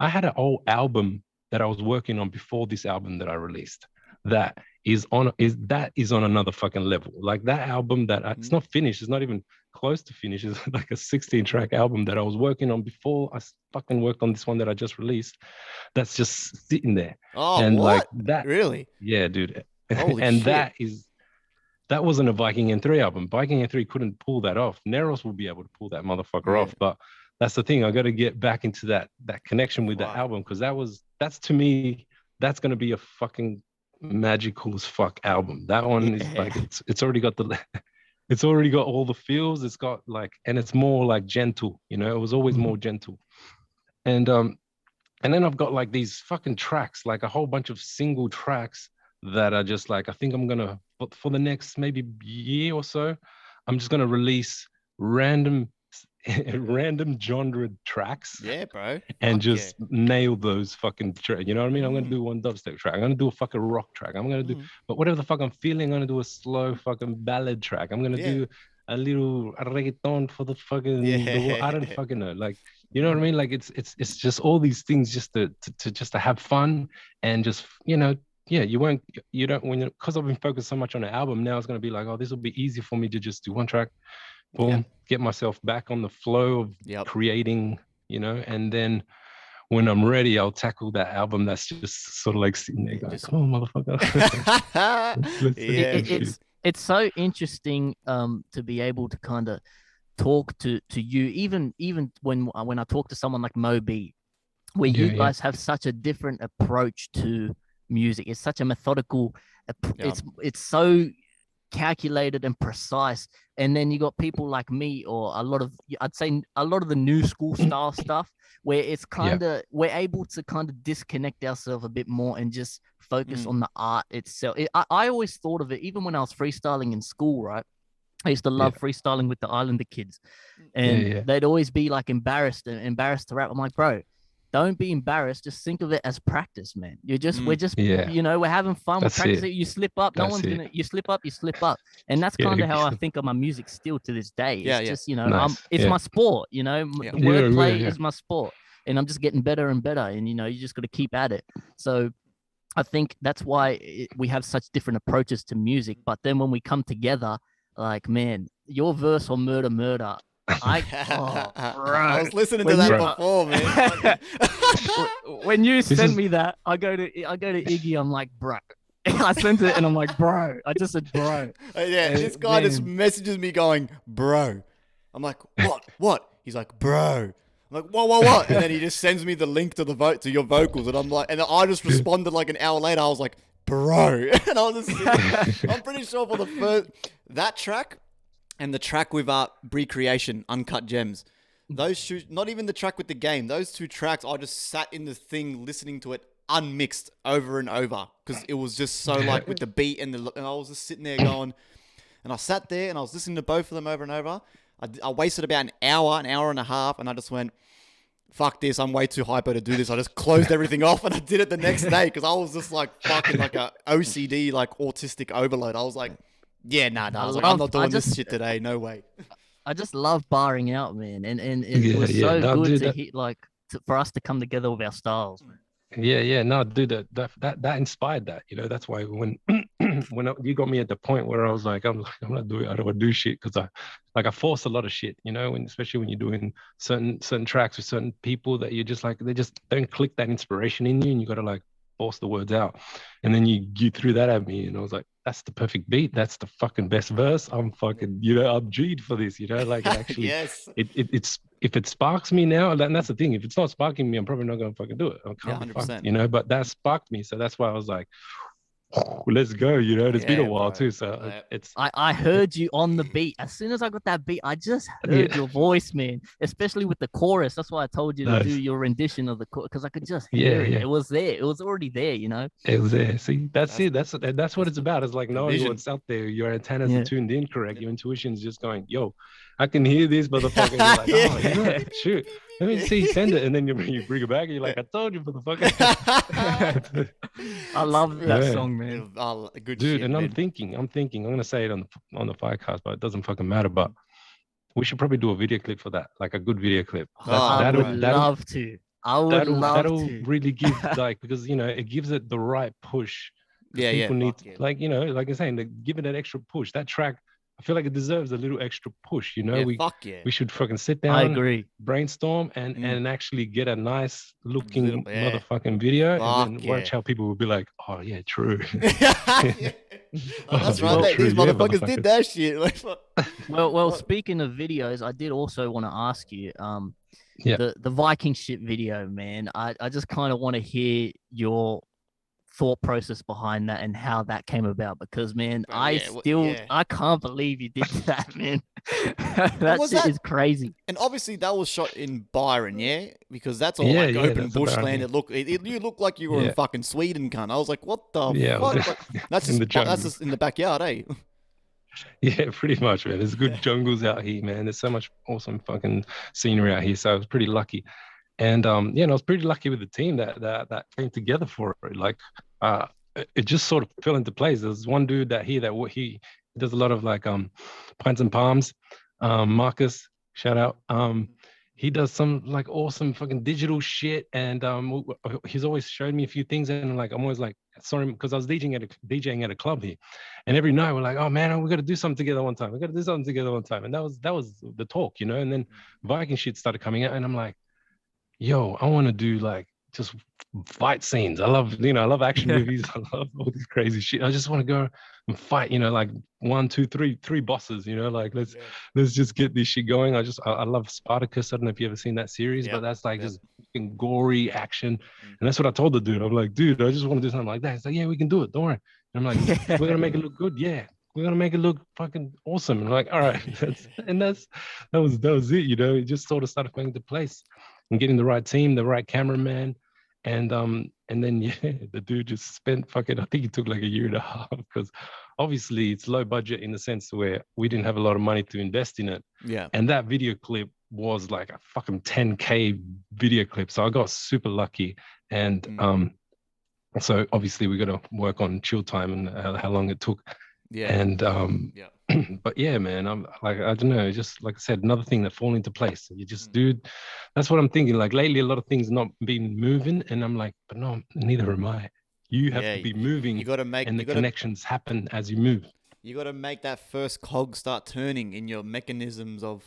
I had an old album that I was working on before this album that I released. That is on another fucking level. Like that album it's not finished. It's not even close to finish. It's like a 16-track album that I was working on before I fucking worked on this one that I just released. That's just sitting there. Oh, and what? Like that. Really? Yeah, dude. Holy and shit. That wasn't a Viking N3 album. Viking N3 couldn't pull that off. NEROS will be able to pull that motherfucker off. But that's the thing. I got to get back into that connection with that album, because that's to me, that's going to be a fucking magical as fuck album. That one is like, it's already got it's already got all the feels. It's got like, and it's more like gentle, you know, it was always more gentle. And then I've got like these fucking tracks, like a whole bunch of single tracks that are just like, I think I'm gonna, for the next maybe year or so, I'm just gonna release random genre tracks. Yeah, bro. And just nail those fucking tracks. You know what I mean? I'm gonna do one dubstep track. I'm gonna do a fucking rock track. I'm gonna do, but whatever the fuck I'm feeling, I'm gonna do a slow fucking ballad track. I'm gonna do a little reggaeton for the fucking. I don't fucking know. Like, you know what I mean? Like it's just all these things just to have fun and just, you know. Yeah, because I've been focused so much on the album, now it's going to be like, oh, this will be easy for me to just do one track, boom, get myself back on the flow of creating, you know, and then when I'm ready, I'll tackle that album that's just sort of like sitting there going, come on, motherfucker. It's so interesting to be able to kind of talk to you, even when I talk to someone like Moby, where you guys have such a different approach to music. It's such a methodical, it's so calculated and precise. And then you got people like me, or I'd say a lot of the new school style stuff, where it's kind of we're able to kind of disconnect ourselves a bit more and just focus on the art itself. I always thought of it, even when I was freestyling in school, right? I used to love freestyling with the Islander kids, and they'd always be like embarrassed to rap. I'm like, bro, don't be embarrassed. Just think of it as practice, man. We're just, you know, we're having fun. We're practicing. You slip up. You slip up. And that's kind of how I think of my music still to this day. It's just, you know, it's my sport, you know, wordplay is my sport, and I'm just getting better and better. And, you know, you just got to keep at it. So I think that's why we have such different approaches to music. But then when we come together, like, man, your verse on Murder Murder. I was listening to that before, man. When you send me that, I go to Iggy. I'm like, bro. I sent it and I'm like, bro. I just said, bro. This guy just messages me going, bro. I'm like, what? He's like, bro. I'm like, what? And then he just sends me the link to your vocals, and I'm like, and I just responded like an hour later. I was like, bro, and I was just, I'm pretty sure for that track and the track with Brie Creation, Uncut Gems, those two, not even the track with the game, those two tracks, I just sat in the thing listening to it unmixed over and over because it was just so like with the beat and I was just sitting there going, and I sat there and I was listening to both of them over and over. I wasted about an hour and a half, and I just went, fuck this, I'm way too hyper to do this. I just closed everything off and I did it the next day because I was just like fucking like a OCD, like autistic overload. I was like, yeah, nah. I was like, I'm not doing this shit today. No way. I just love barring out, man. And it was so good to hit, like, for us to come together with our styles, man. No, dude, that inspired that, you know. That's why when you got me at the point where I was like, I'm not doing, I don't want to do shit because I force a lot of shit, you know, and especially when you're doing certain tracks with certain people that you just like, they just don't click that inspiration in you, and you got to like force the words out. And then you threw that at me, and I was like, that's the perfect beat. That's the fucking best verse. I'm fucking, you know, I'm G'd for this, you know, like actually, yes. It's if it sparks me now, and that's the thing. If it's not sparking me, I'm probably not going to fucking do it. I can't 100%. You know, but that sparked me. So that's why I was like, let's go, you know. It's been a while too, so it's I heard you on the beat. As soon as I got that beat, I just heard your voice, man, especially with the chorus. That's why I told you to do your rendition of the chorus, because I could just hear it. It was there. It was already there, you know. It was there. See, that's it. That's what it's about. It's like knowing what's out there. Your antennas are tuned in correct. Your intuition's just going, yo, I can hear this motherfucker. You're like, oh, you know, shoot. Let me see, send it, and then you bring it back, and you're like, I told you, motherfucker. I love that song, man. Good dude. Shit, and I'm thinking, I'm gonna say it on the FireCast, but it doesn't fucking matter. But we should probably do a video clip for that, like a good video clip. I would love to. That'll really give, like, because you know it gives it the right push. People need, like, you know, like I'm saying, give it an extra push. That track, I feel like it deserves a little extra push, you know. We should fucking sit down, I agree, brainstorm and actually get a nice looking motherfucking video, and then watch how people will be like, oh yeah, true. That's right. These motherfuckers did that shit. well, speaking of videos, I did also want to ask you, the Viking shit video, man. I just kind of want to hear your thought process behind that and how that came about, because man, I can't believe you did that, man. that shit is crazy. And obviously that was shot in Byron, because that's all like open bushland. You look like you were in fucking Sweden, cunt. I was like, what the fuck? That's just in the backyard, eh? Yeah, pretty much, man. There's good jungles out here, man. There's so much awesome fucking scenery out here, so I was pretty lucky. And I was pretty lucky with the team that came together for it. Like, it just sort of fell into place. There's one dude he does a lot of like Pints and Palms, Marcus, shout out. He does some like awesome fucking digital shit, and he's always showed me a few things, and like I'm always like, sorry, because I was DJing at a club here, and every night we're like, oh man, we got to do something together one time. And that was the talk, you know. And then Viking shit started coming out, and I'm like, yo, I want to do like just fight scenes. I love action movies. I love all this crazy shit. I just want to go and fight, you know, like 1, 2, 3 bosses, you know, like let's just get this shit going. I love Spartacus. I don't know if you ever seen that series, but that's like just fucking gory action. And that's what I told the dude. I'm like, dude, I just want to do something like that. He's like, yeah, we can do it. Don't worry. And I'm like, we're gonna make it look good. Yeah, we're gonna make it look fucking awesome. And I'm like, all right. that was it, you know. It just sort of started falling into place and getting the right team, the right cameraman. And then the dude just spent fucking, I think he took like a year and a half, because obviously it's low budget in the sense where we didn't have a lot of money to invest in it. Yeah. And that video clip was like a fucking 10K video clip. So I got super lucky. And so obviously we got to work on chill time and how long it took. Yeah. And but yeah, man, I'm like, I don't know, just like I said, another thing that fall into place. You just, dude, that's what I'm thinking. Like lately, a lot of things not been moving, and I'm like, but no, neither am I. You have to be moving. You got to make, and the connections happen as you move. You got to make that first cog start turning in your mechanisms of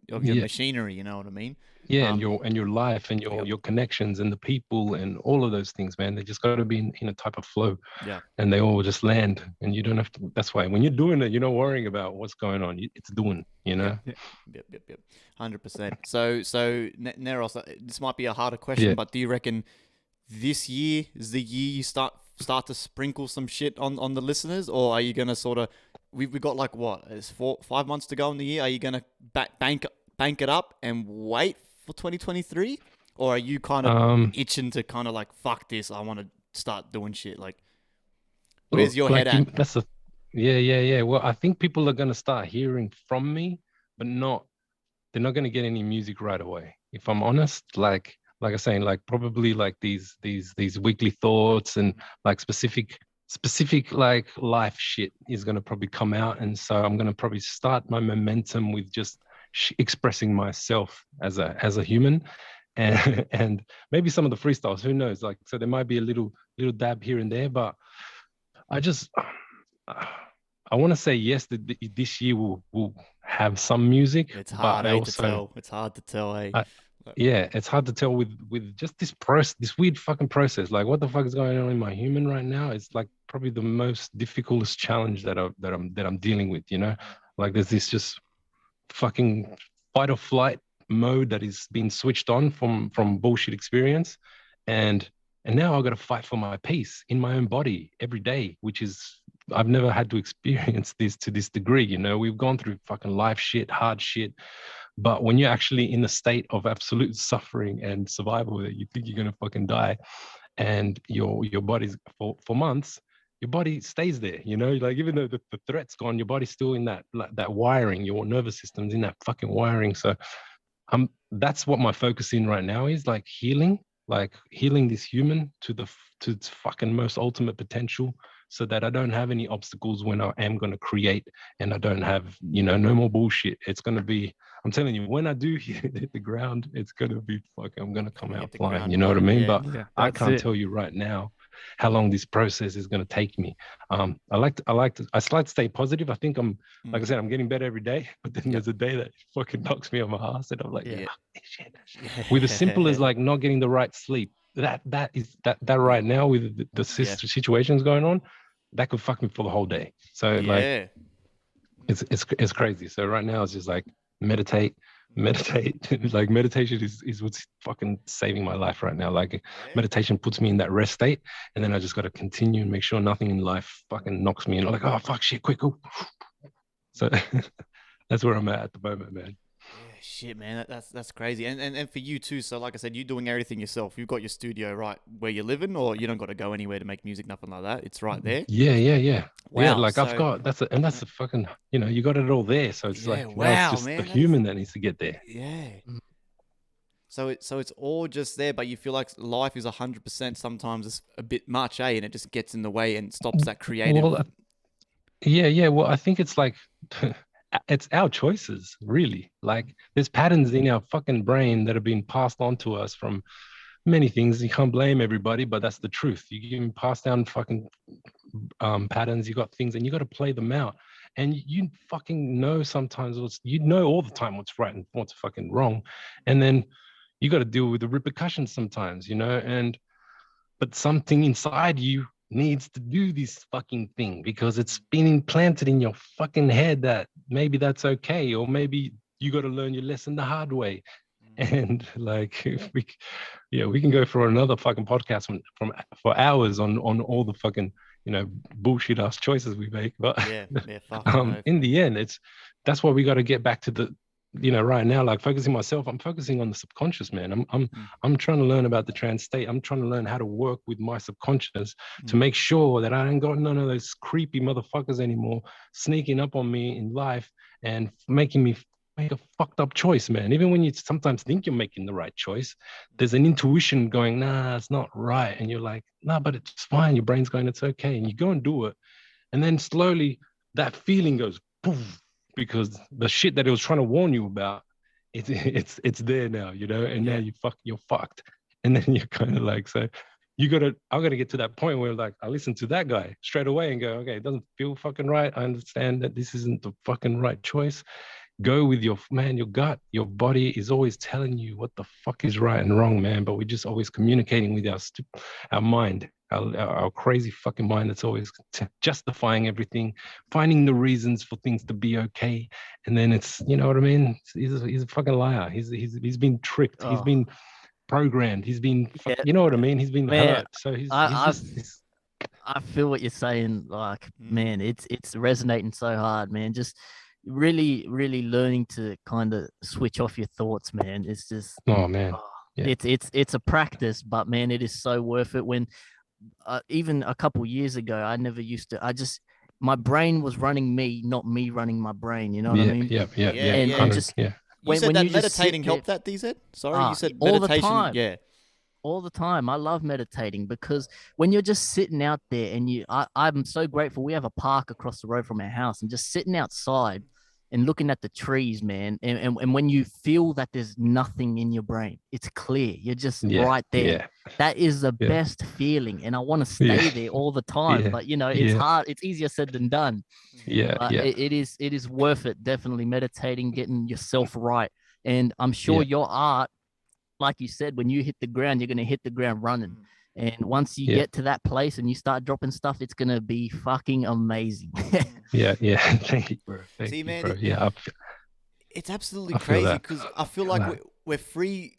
your machinery. You know what I mean? Yeah, and your life and your connections and the people and all of those things, man. They just got to be in a type of flow. Yeah. And they all just land, and you don't have to. That's why when you're doing it, you're not worrying about what's going on. It's doing, you know. Yep. 100%. So Neros, this might be a harder question, but do you reckon this year is the year you start to sprinkle some shit on the listeners, or are you gonna sort of? We've got like what? It's 5 months to go in the year. Are you gonna bank it up and wait for 2023, or are you kind of itching to kind of like, fuck this, I want to start doing shit? Like, where's your head at? That's a yeah. Well, I think people are gonna start hearing from me, but they're not gonna get any music right away. If I'm honest, like I was saying, like probably like these weekly thoughts and like specific like life shit is gonna probably come out, and so I'm gonna probably start my momentum with just expressing myself as a human, and maybe some of the freestyles, who knows, like, so there might be a little dab here and there, but I want to say yes that this year we'll have some music. It's hard, but to tell. It's hard to tell, hey. Yeah, it's hard to tell with just this weird fucking process. Like, what the fuck is going on in my human right now? It's like probably the most difficult challenge that I'm dealing with. You know, like there's this just fucking fight or flight mode that is being switched on from bullshit experience, and now I've got to fight for my peace in my own body every day, which is, I've never had to experience this to this degree. You know, we've gone through fucking life shit, hard shit, but when you're actually in a state of absolute suffering and survival that you think you're gonna fucking die, and your body's for months, your body stays there, you know, like even though the threat's gone, your body's still in that wiring, your nervous system's in that fucking wiring. So that's what my focus in right now is, like healing this human to its fucking most ultimate potential, so that I don't have any obstacles when I am going to create, and I don't have, you know, no more bullshit. It's going to be, I'm telling you, when I do hit the ground, it's going to be fucking, I'm going to come out flying, you know what I mean? But I can't tell you right now how long this process is going to take me. I like to stay positive. I think like I said, I'm getting better every day, but then there's a day that fucking knocks me on my ass, and I'm like, shit. With as simple as like not getting the right sleep, that right now with the situations going on, that could fuck me for the whole day. So like it's crazy. So right now it's just like meditate. Like meditation is what's fucking saving my life right now. Like meditation puts me in that rest state, and then I just got to continue and make sure nothing in life fucking knocks me in. I'm like, oh fuck, shit, quick, go. So that's where I'm at the moment, man. Yeah, shit, man, that's crazy. And for you too. So like I said, you're doing everything yourself. You've got your studio right where you're living, or you don't got to go anywhere to make music, nothing like that. It's right there. Yeah. Wow. Yeah, like I've got that's a fucking, you know, you got it all there. So it's like, wow, it's just the human that needs to get there. Yeah. So it's all just there, but you feel like life is 100%. Sometimes it's a bit much, and it just gets in the way and stops that creative. Well, Well, I think it's like it's our choices, really. Like there's patterns in our fucking brain that have been passed on to us from many things. You can't blame everybody, but that's the truth. You can pass down fucking patterns. You got things, and you got to play them out. And you fucking know sometimes you know all the time what's right and what's fucking wrong, and then you got to deal with the repercussions sometimes, you know. But something inside you needs to do this fucking thing because it's been implanted in your fucking head that maybe that's okay, or maybe you got to learn your lesson the hard way. And like we can go for another fucking podcast for hours on all the fucking, you know, bullshit ass choices we make, but in the end that's why we got to get back to the, you know, right now, like I'm focusing on the subconscious, man. I'm trying to learn about the trance state. I'm trying to learn how to work with my subconscious to make sure that I ain't got none of those creepy motherfuckers anymore sneaking up on me in life and making me make a fucked up choice, man. Even when you sometimes think you're making the right choice, there's an intuition going, nah, it's not right. And you're like, nah, but it's fine. Your brain's going, it's okay. And you go and do it. And then slowly that feeling goes, poof, because the shit that it was trying to warn you about, it's there now, you know, and now you're fucked. And then you're kind of like, so I gotta get to that point where like I listen to that guy straight away and go, okay, it doesn't feel fucking right. I understand that this isn't the fucking right choice. Go with your gut. Your body is always telling you what the fuck is right and wrong, man. But we're just always communicating with our mind, our crazy fucking mind that's always justifying everything, finding the reasons for things to be okay. And then it's, you know what I mean? He's a fucking liar. He's been tricked. He's been programmed. He's been, you know what I mean? He's been hurt. So I feel what you're saying. Like, man, it's resonating so hard, man. Just really learning to kind of switch off your thoughts, man. It's just it's a practice, but man, it is so worth it. When even a couple years ago, I never used to. My brain was running me, not me running my brain. You know what I mean? Yeah. And just you said that meditating helped that, DZ? Sorry, you said meditation. All the time. Yeah. All the time. I love meditating because when you're just sitting out there and I'm so grateful. We have a park across the road from our house, and just sitting outside and looking at the trees, man. And when you feel that there's nothing in your brain, it's clear. You're just right there. Yeah. That is the best feeling. And I want to stay there all the time. But, you know, it's hard. It's easier said than done. It is worth it. Definitely meditating, getting yourself right. And I'm sure your art, like you said, when you hit the ground, you're going to hit the ground running. And once you get to that place and you start dropping stuff, it's going to be fucking amazing. Yeah. Thank you, bro. See, man, bro. Yeah. It's absolutely crazy because I feel like we're free.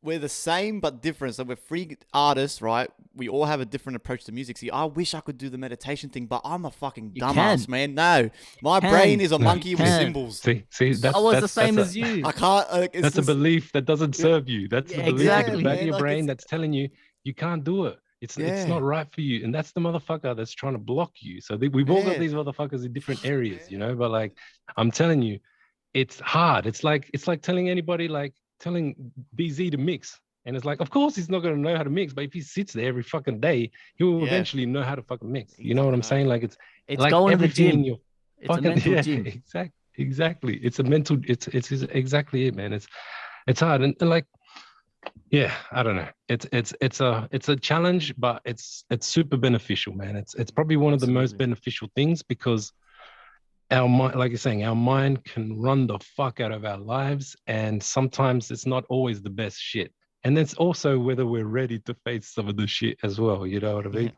We're the same but different. So we're free artists, right? We all have a different approach to music. See, I wish I could do the meditation thing, but I'm a fucking dumbass, man. No, my brain is a monkey with cymbals. See, I was the same as you. I can't. That's a belief that doesn't serve you. That's the belief at the back of your brain that's telling you you can't do it. It's not right for you. And that's the motherfucker that's trying to block you. So we've all got these motherfuckers in different areas, you know, but like, I'm telling you, it's hard. It's like telling anybody, like telling BZ to mix. And it's like, of course he's not going to know how to mix, but if he sits there every fucking day, he will eventually know how to fucking mix. You know what I'm saying? Like it's like going to the gym. It's a mental gym. Exactly. It's a mental, it's exactly it, man. It's hard. And like, I don't know. It's a challenge, but it's super beneficial, man. It's probably one of the most beneficial things because our mind, like you're saying, our mind can run the fuck out of our lives, and sometimes it's not always the best shit. And it's also whether we're ready to face some of the shit as well. You know what I mean?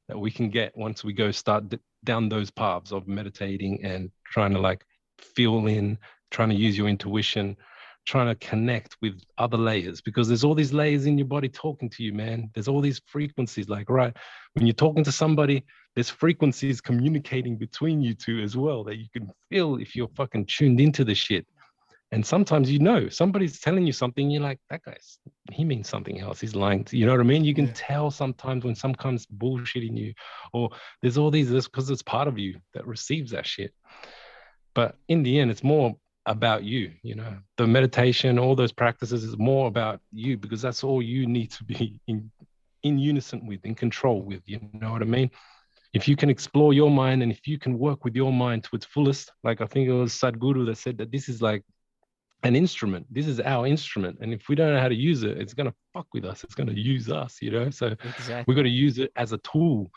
That we can get once we go start down those paths of meditating and trying to like feel in, trying to use your intuition, trying to connect with other layers, because there's all these layers in your body talking to you, man. There's all these frequencies, like, right, when you're talking to somebody, there's frequencies communicating between you two as well that you can feel if you're fucking tuned into the shit. And sometimes, you know, somebody's telling you something, you're like, that guy's, he means something else, he's lying to you. You know what I mean? You can tell sometimes when some comes bullshitting you, or there's all these, because it's part of you that receives that shit. But in the end, it's more about you, you know, the meditation, all those practices is more about you, because that's all you need to be in unison with, in control with, you know what I mean? If you can explore your mind and if you can work with your mind to its fullest, like I think it was Sadhguru that said that this is like an instrument. This is our instrument. And if we don't know how to use it, it's going to fuck with us. It's going to use us, you know? So we've got to use it as a tool.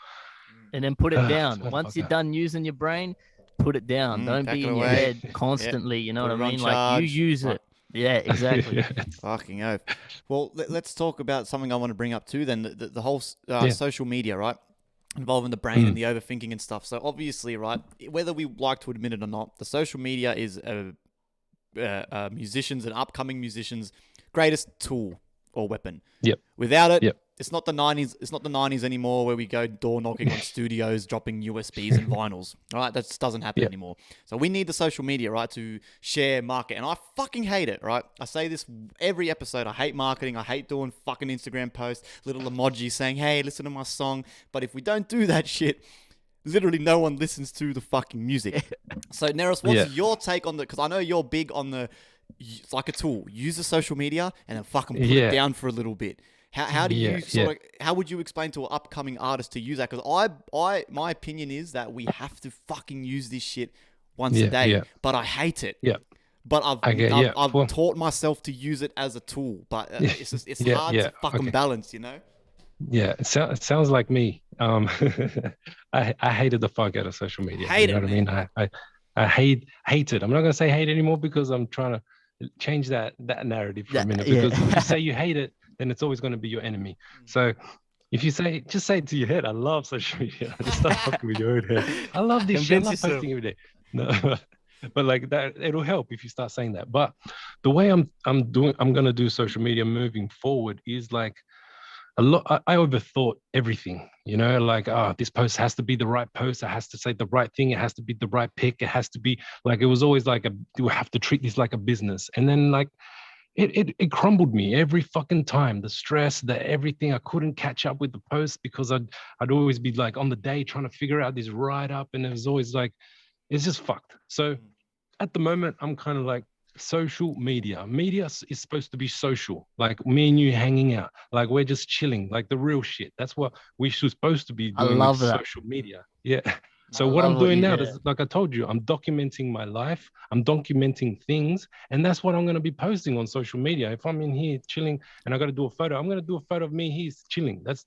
And then put it down. Once you're done using your brain, put it down. Don't be in your head constantly. You know what I mean? Like, you use it. Yeah, exactly. Fucking oath. Well, let's talk about something I want to bring up too then. The whole social media, right? Involving the brain and the overthinking and stuff. So obviously, right, whether we like to admit it or not, the social media is musicians and upcoming musicians' greatest tool or weapon. Yep. Without it, it's not the 90s. It's not the 90s anymore where we go door knocking on studios, dropping USBs and vinyls. All right, that just doesn't happen anymore. So we need the social media, right, to share, market. And I fucking hate it, right? I say this every episode. I hate marketing. I hate doing fucking Instagram posts, little emojis saying, "Hey, listen to my song." But if we don't do that shit, literally no one listens to the fucking music. So NEROS, what's your take on the? Because I know you're big on the. It's like a tool. Use the social media and then fucking put it down for a little bit. How do you how would you explain to an upcoming artist to use that? Because my opinion is that we have to fucking use this shit once a day. But I hate it. Yeah. But I've taught myself to use it as a tool. But it's hard to fucking balance, you know? Yeah, it sounds like me. I hated the fuck out of social media. Hate You know it, what I mean? man. I hate it. I'm not gonna say hate anymore because I'm trying to change that narrative for a minute. Because if you Yeah. say you hate it, then it's always going to be your enemy. So if you just say it to your head, I love social media. Just start fucking with your own head. I love this shit. I Convince love yourself. posting every day. No, but like that, it'll help if you start saying that. But the way I'm gonna do social media moving forward is like a lot. I overthought everything, you know, like, this post has to be the right post. It has to say the right thing. It has to be the right pick. It has to be like, it was always like you have to treat this like a business. And then like, it crumbled me every fucking time. The stress, the everything. I couldn't catch up with the post because I'd always be like on the day trying to figure out this write up, and it was always like, it's just fucked. So at the moment, I'm kind of like, social media. Media is supposed to be social, like me and you hanging out, like we're just chilling, like the real shit. That's what we're supposed to be I doing with love that. social media. Yeah. I So what I'm love what doing you now yeah. is, like I told you, I'm documenting my life. I'm documenting things, and that's what I'm going to be posting on social media. If I'm in here chilling and I got to do a photo, I'm going to do a photo of me here chilling. That's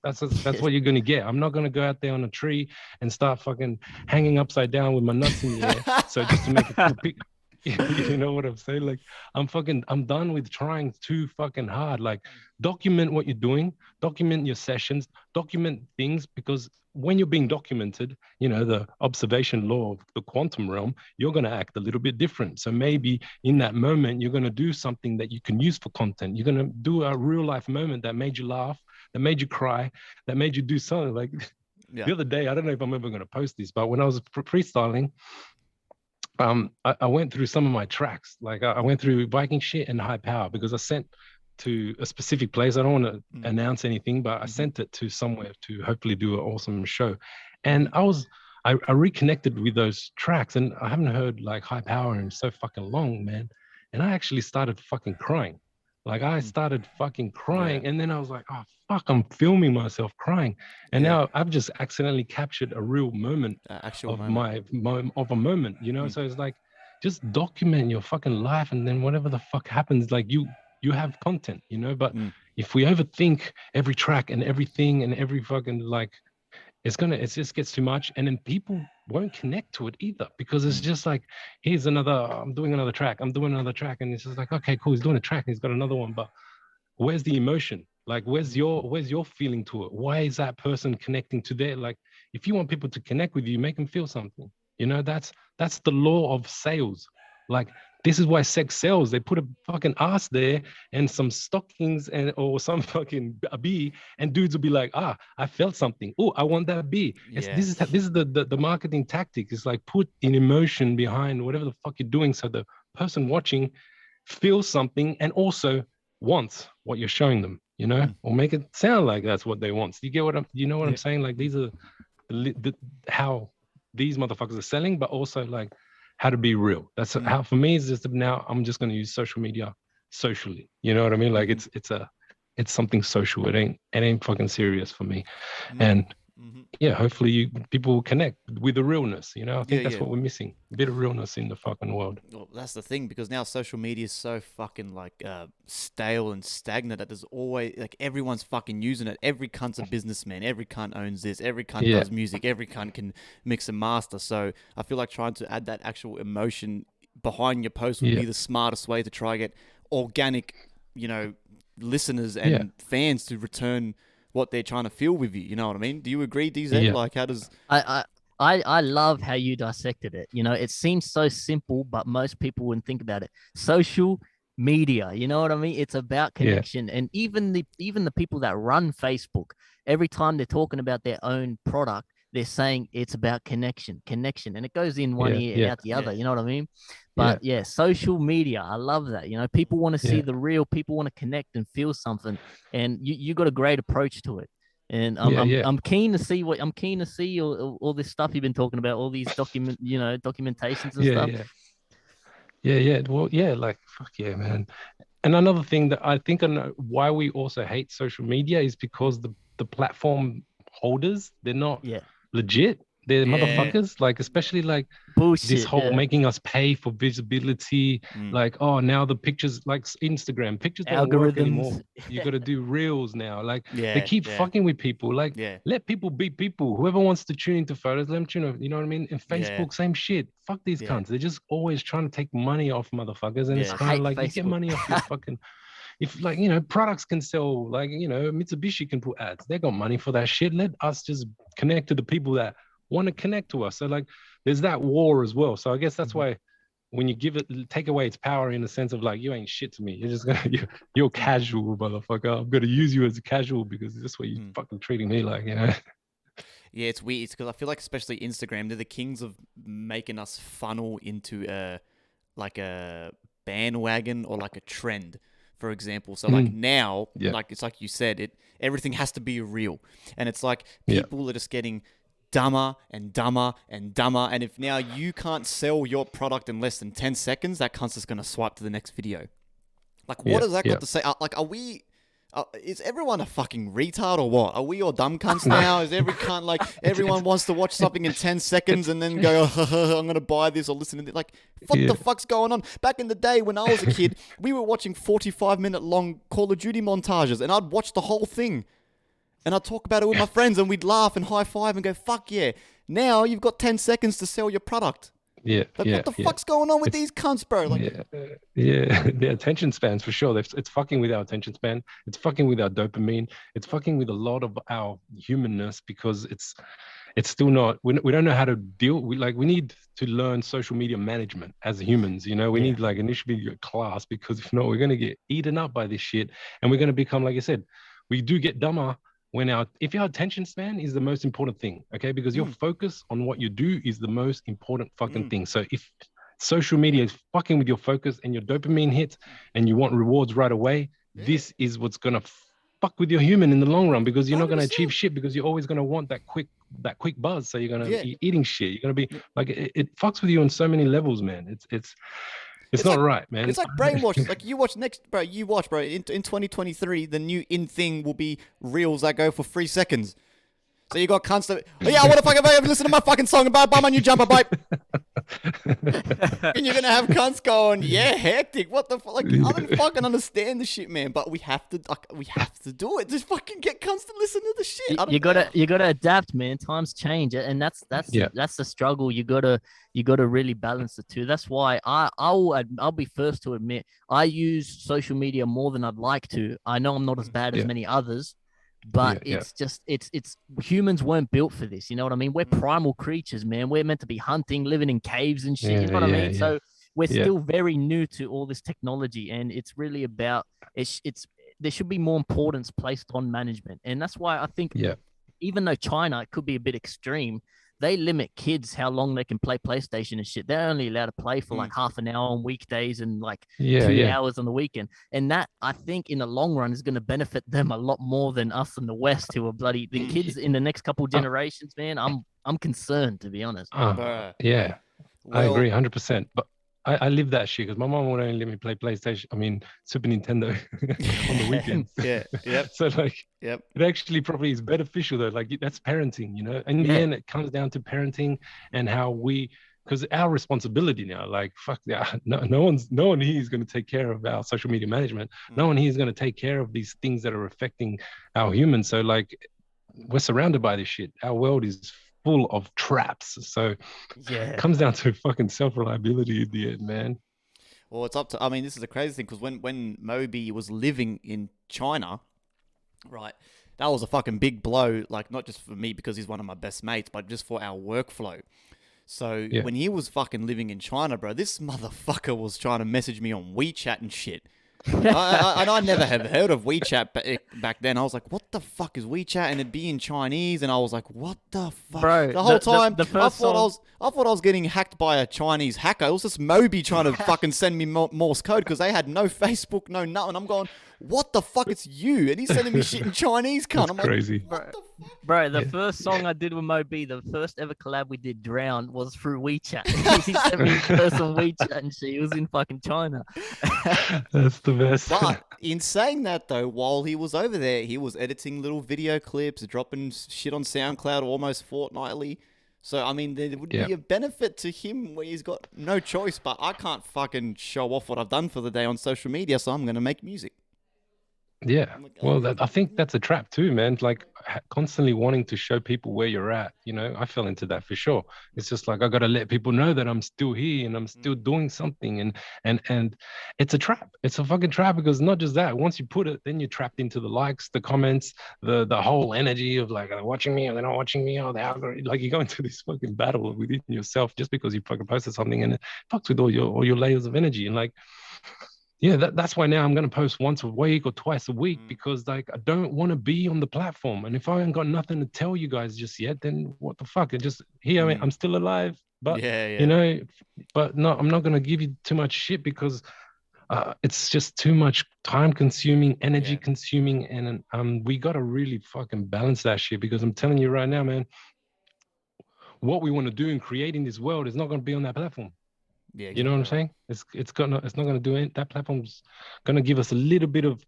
what you're going to get. I'm not going to go out there on a tree and start fucking hanging upside down with my nuts in the air. So just to make a cool pic. You know what I'm saying? Like, I'm done with trying too fucking hard. Like, document what you're doing, document your sessions, document things, because when you're being documented, you know, the observation law of the quantum realm, you're going to act a little bit different. So maybe in that moment, you're going to do something that you can use for content. You're going to do a real life moment that made you laugh, that made you cry, that made you do something. Like the other day, I don't know if I'm ever going to post this, but when I was freestyling, I went through some of my tracks. Like I went through Viking shit and high power because I sent to a specific place. I don't want to announce anything, but I sent it to somewhere to hopefully do an awesome show. And I reconnected with those tracks, and I haven't heard like high power in so fucking long, man. And I actually started fucking crying. Like I started fucking crying, and then I was like, oh fuck, I'm filming myself crying. And now I've just accidentally captured a real moment of a moment, you know. So it's like, just document your fucking life, and then whatever the fuck happens, like you have content, you know. But if we overthink every track and everything and every fucking like, it just gets too much, and then people won't connect to it either, because it's just like, I'm doing another track, and it's just like, okay, cool, he's doing a track, and he's got another one, but where's the emotion? Like, where's your feeling to it? Why is that person connecting to their, like, if you want people to connect with you, make them feel something, you know. That's the law of sales. Like, this is why sex sells. They put a fucking ass there and some stockings or some fucking a bee, and dudes will be like, I felt something. Oh, I want that bee. This is the marketing tactic. It's like, put an emotion behind whatever the fuck you're doing, so the person watching feels something and also wants what you're showing them, you know, or make it sound like that's what they want. So you get what I'm saying? Like, these are how these motherfuckers are selling, but also like how to be real. That's how, for me, is just now I'm just going to use social media socially. You know what I mean? Like it's something social. It ain't fucking serious for me. And hopefully people will connect with the realness. You know, I think that's what we're missing. A bit of realness in the fucking world. Well, that's the thing, because now social media is so fucking like stale and stagnant that there's always like, everyone's fucking using it. Every cunt's a businessman. Every cunt owns this. Every cunt does music. Every cunt can mix and master. So I feel like trying to add that actual emotion behind your post would be the smartest way to try to get organic, you know, listeners and fans to return what they're trying to feel with you. You know what I mean? Do you agree, DZ? Like, how does... I love how you dissected it. You know, it seems so simple, but most people wouldn't think about it. Social media, you know what I mean? It's about connection. And even the people that run Facebook, every time they're talking about their own product, they're saying it's about connection, and it goes in one ear out the other. You know what I mean? But social media, I love that. You know, people want to see the real. People want to connect and feel something, and you got a great approach to it. And I'm keen to see all this stuff you've been talking about, all these documentations and stuff. Well, like, fuck yeah, man. And another thing that I think I know why we also hate social media is because the platform holders, they're not legit. They're Yeah. motherfuckers. Like, especially like Bullshit. this whole making us pay for visibility. Mm. Like, oh, now the pictures, like Instagram pictures don't work anymore. Algorithms. You got to do reels now. Like, Yeah, they keep yeah. fucking with people. Like, Yeah. let people be people. Whoever wants to tune into photos, let them tune in. You know what I mean? And Facebook, same shit. Fuck these Yeah. cunts. They're just always trying to take money off motherfuckers. And it's Yeah. kind I of hate like, you get Facebook. money off your fucking. If, like, you know, products can sell, like, you know, Mitsubishi can put ads. They got money for that shit. Let us just connect to the people that want to connect to us. So, like, there's that war as well. So I guess that's why when you take away its power in the sense of like, you ain't shit to me. You're just gonna, you're casual, motherfucker. I'm gonna use you as a casual because this is what you fucking treating me like, you know? Yeah, it's weird. It's because I feel like, especially Instagram, they're the kings of making us funnel into like a bandwagon or like a trend, for example. So like now, like it's like you said, everything has to be real, and it's like people are just getting dumber and dumber and dumber. And if now you can't sell your product in less than 10 seconds, that cunt's just gonna swipe to the next video. Like, what does that got to say? Like, are we? Is everyone a fucking retard or what? Are we all dumb cunts now? Is every cunt like everyone wants to watch something in 10 seconds and then go, I'm gonna buy this or listen to this? Like, what the fuck's going on? Back in the day when I was a kid, we were watching 45-minute long Call of Duty montages, and I'd watch the whole thing, and I'd talk about it with my friends, and we'd laugh and high five and go, fuck yeah. Now you've got 10 seconds to sell your product. Like, what the fuck's going on with these cunts, bro? Like, the attention spans for sure. It's fucking with our attention span. It's fucking with our dopamine. It's fucking with a lot of our humanness because it's still not. We don't know how to deal. We need to learn social media management as humans. You know, we need like initially a class because if not, we're gonna get eaten up by this shit, and we're gonna become, like I said, we do get dumber. If your attention span is the most important thing, okay, because your focus on what you do is the most important fucking thing. So if social media is fucking with your focus and your dopamine hits and you want rewards right away, this is what's gonna fuck with your human in the long run, because you're not gonna achieve shit, because you're always gonna want that quick buzz. So you're gonna be eating shit. You're gonna be like, it fucks with you on so many levels, man. It's not like, right, man. It's like brainwash. Like, you watch, bro. In 2023, the new in thing will be reels that go for 3 seconds. So you got constant. Oh yeah, I want to fucking listen to my fucking song about buy my new jumper, bye. And you're gonna have cunts going, yeah, hectic. What the fuck? Like, I don't fucking understand the shit, man. But we have to do it. Just fucking get cunts to listen to the shit. You gotta adapt, man. Times change, and that's the struggle. You gotta really balance the two. That's why I'll be first to admit I use social media more than I'd like to. I know I'm not as bad as many others, but it's humans weren't built for this. You know what I mean? We're primal creatures, man. We're meant to be hunting, living in caves and shit. You know what I mean? So we're still very new to all this technology, and it's really about there should be more importance placed on management. And that's why I think even though China could be a bit extreme, they limit kids how long they can play PlayStation and shit. They're only allowed to play for like half an hour on weekdays and like 2 hours on the weekend. And that, I think, in the long run is going to benefit them a lot more than us in the West, who are the kids in the next couple generations, man. I'm concerned, to be honest. I agree 100%. But I live that shit because my mom would only let me play PlayStation. I mean, Super Nintendo on the weekends. So like, it actually probably is beneficial though. Like, that's parenting, you know. In the end, it comes down to parenting and how because our responsibility now. Like, fuck yeah, no one here is going to take care of our social media management. No one here is going to take care of these things that are affecting our humans. So like, we're surrounded by this shit. Our world is full of traps, so it comes down to fucking self-reliability in the end, man. Well, it's up to, I mean, this is the crazy thing, because when Moby was living in China, right, that was a fucking big blow, like, not just for me because he's one of my best mates, but just for our workflow. So when he was fucking living in China, bro, this motherfucker was trying to message me on WeChat and shit. I never have heard of WeChat back then. I was like, what the fuck is WeChat? And it'd be in Chinese, and I was like, what the fuck? Bro, the whole time, I thought I was getting hacked by a Chinese hacker. It was just Moby trying to fucking send me Morse code, because they had no Facebook, no nothing. I'm going, what the fuck? It's you, and he's sending me shit in Chinese, cunt. I'm crazy. Like, what the fuck? Bro, the first song I did with Moby, the first ever collab we did, Drown, was through WeChat. He sent me first on WeChat, and she was in fucking China. That's the best. But in saying that, though, while he was over there, he was editing little video clips, dropping shit on SoundCloud almost fortnightly. So, I mean, there would be a benefit to him where he's got no choice, but I can't fucking show off what I've done for the day on social media, so I'm going to make music. Yeah. Well, I think that's a trap too, man. Like constantly wanting to show people where you're at. You know, I fell into that for sure. It's just like I got to let people know that I'm still here and I'm still doing something. And it's a trap. It's a fucking trap because not just that. Once you put it, then you're trapped into the likes, the comments, the whole energy of like, are they watching me? Are they not watching me? Oh, the algorithm. Like you go into this fucking battle within yourself just because you fucking posted something and it fucks with all your layers of energy and like. Yeah, that's why now I'm going to post once a week or twice a week because like I don't want to be on the platform. And if I ain't got nothing to tell you guys just yet, then what the fuck? I just here I'm still alive, but you know, but no, I'm not going to give you too much shit because it's just too much time consuming, energy consuming, and we got to really fucking balance that shit because I'm telling you right now, man, what we want to do in creating this world is not going to be on that platform. Yeah, exactly. You know what I'm saying? It's not going to do it. That platform's going to give us a little bit of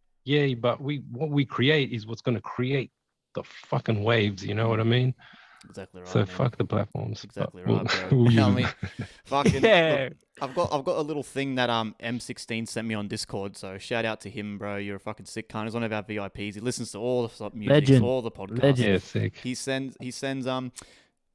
but what we create is what's going to create the fucking waves. You know what I mean? Exactly right. So man. Fuck the platforms. Exactly right, bro. I mean, fucking. Look, I've got a little thing that M16 sent me on Discord. So shout out to him, bro. You're a fucking sick cunt. He's one of our VIPs. He listens to all the music, all the podcasts. Legend. Yeah, sick. He sends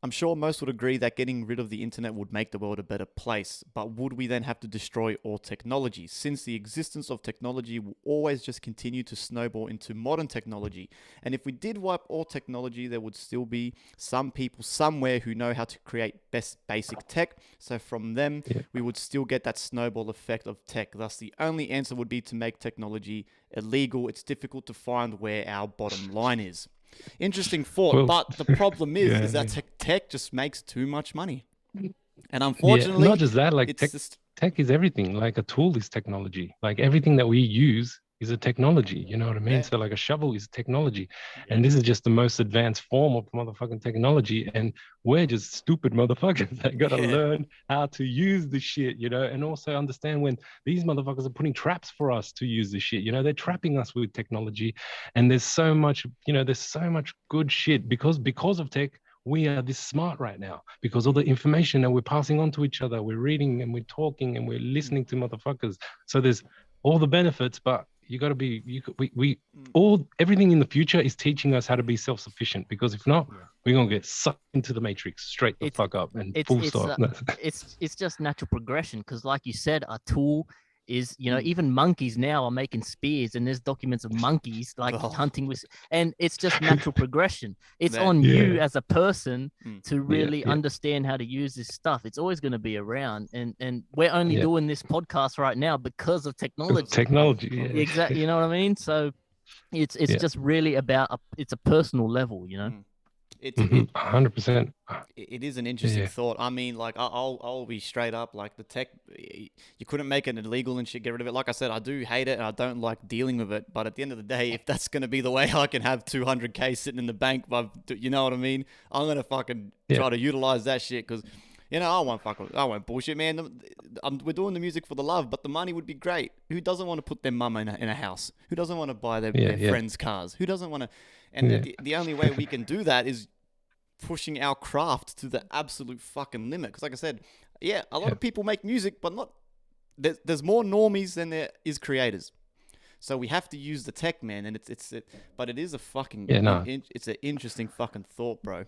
I'm sure most would agree that getting rid of the internet would make the world a better place, but would we then have to destroy all technology, since the existence of technology will always just continue to snowball into modern technology? And if we did wipe all technology, there would still be some people somewhere who know how to create best basic tech, so from them, we would still get that snowball effect of tech. Thus, the only answer would be to make technology illegal. It's difficult to find where our bottom line is. Interesting thought, but the problem is that tech just makes too much money, and unfortunately, not just that. Like tech is everything. Like a tool is technology. Like everything that we use is a technology. You know what I mean? So like a shovel is technology, and this is just the most advanced form of motherfucking technology. And we're just stupid motherfuckers that gotta learn how to use the shit, you know, and also understand when these motherfuckers are putting traps for us to use the shit. You know, they're trapping us with technology, and there's so much good shit because of tech. We are this smart right now because all the information that we're passing on to each other, we're reading and we're talking and we're listening to motherfuckers. So there's all the benefits, but you got to be, everything in the future is teaching us how to be self-sufficient, because if not, we're going to get sucked into the matrix straight the fuck up and full stop. It's just natural progression. Cause like you said, a tool is, you know, even monkeys now are making spears, and there's documents of monkeys like hunting with, and it's just natural progression. It's on you as a person to really understand how to use this stuff. It's always going to be around, and we're only doing this podcast right now because of technology. Exactly. You know what I mean? So it's just really about it's a personal level, you know. It's 100%. It is an interesting thought. I mean, like I'll be straight up. Like the tech, you couldn't make it illegal and shit. Get rid of it. Like I said, I do hate it and I don't like dealing with it. But at the end of the day, if that's gonna be the way I can have 200K sitting in the bank, you know what I mean? I'm gonna fucking try to utilize that shit because, you know, I won't bullshit, man. We're doing the music for the love, but the money would be great. Who doesn't want to put their mum in a house? Who doesn't want to buy their friends' cars? Who doesn't want to? And the only way we can do that is pushing our craft to the absolute fucking limit. Because like I said, a lot of people make music, but not there's more normies than there is creators. So we have to use the tech, man. And but it is a fucking it's an interesting fucking thought, bro.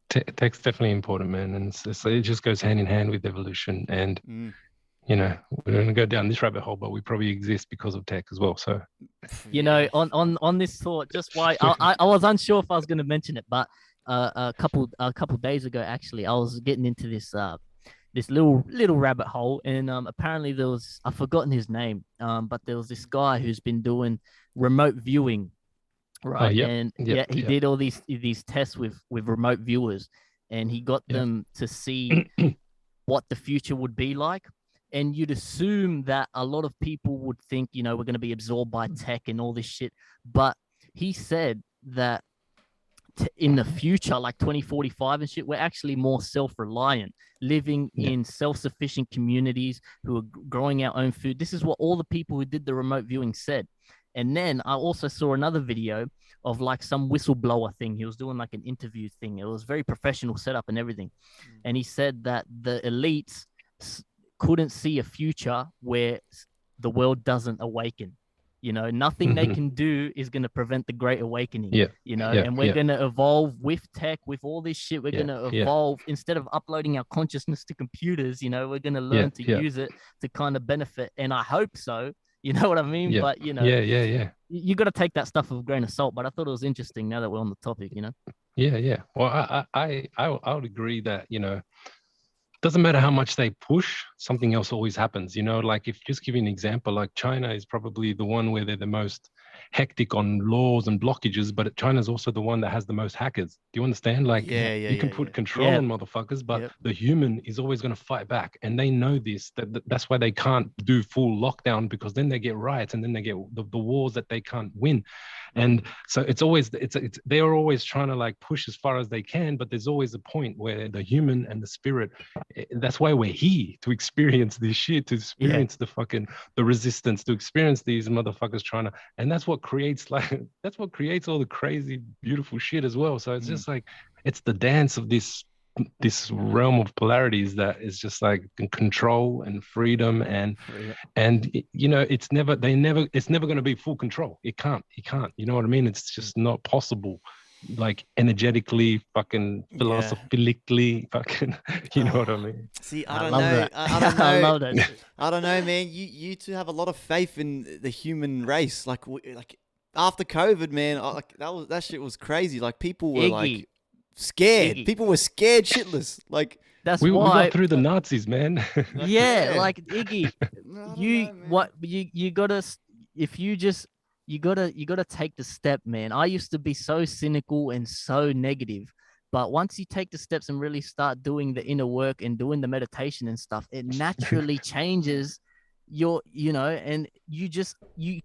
Tech's definitely important, man, and it just goes hand in hand with evolution. And you know, we're going to go down this rabbit hole, but we probably exist because of tech as well. So, you know, on this thought, just why I was unsure if I was going to mention it, but a couple days ago, actually, I was getting into this this little rabbit hole, and apparently I've forgotten his name, but there was this guy who's been doing remote viewing, right? He did all these tests with remote viewers, and he got them to see what the future would be like. And you'd assume that a lot of people would think, you know, we're going to be absorbed by tech and all this shit. But he said that in the future, like 2045 and shit, we're actually more self-reliant, living in self-sufficient communities who are growing our own food. This is what all the people who did the remote viewing said. And then I also saw another video of like some whistleblower thing. He was doing like an interview thing. It was very professional setup and everything. And he said that the elites couldn't see a future where the world doesn't awaken. You know, nothing they can do is going to prevent the Great Awakening. You know, and we're going to evolve with tech, with all this shit. We're going to evolve instead of uploading our consciousness to computers. You know, we're going to learn to use it to kind of benefit. And I hope so. You know what I mean? But you know, you got to take that stuff with a grain of salt. But I thought it was interesting now that we're on the topic. You know? Well, I would agree that, you know, doesn't matter how much they push, something else always happens. You know, like if just give you an example, like China is probably the one where they're the most hectic on laws and blockages, but China's also the one that has the most hackers. Do you understand? Like you can put control on motherfuckers, but the human is always going to fight back. And they know this, that's why they can't do full lockdown, because then they get riots and then they get the wars that they can't win. And so it's always, they are always trying to like push as far as they can, but there's always a point where the human and the spirit, that's why we're here, to experience this shit, to experience the resistance, to experience these motherfuckers trying to, and that's what creates all the crazy, beautiful shit as well. So it's just like, it's the dance of this realm of polarities that is just like control and freedom and you know, it's never going to be full control. It can't, you know what I mean? It's just not possible, like energetically, fucking philosophically, fucking, you know what I mean? See, I don't know. I love that. I don't know, man. You two have a lot of faith in the human race. Like after COVID, man, that shit was crazy. Like people were like scared. People were scared shitless. Like we got through the Nazis, man. Like Iggy, you gotta, if you just, you gotta take the step, man. I used to be so cynical and so negative, but once you take the steps and really start doing the inner work and doing the meditation and stuff, it naturally changes your, you know, and you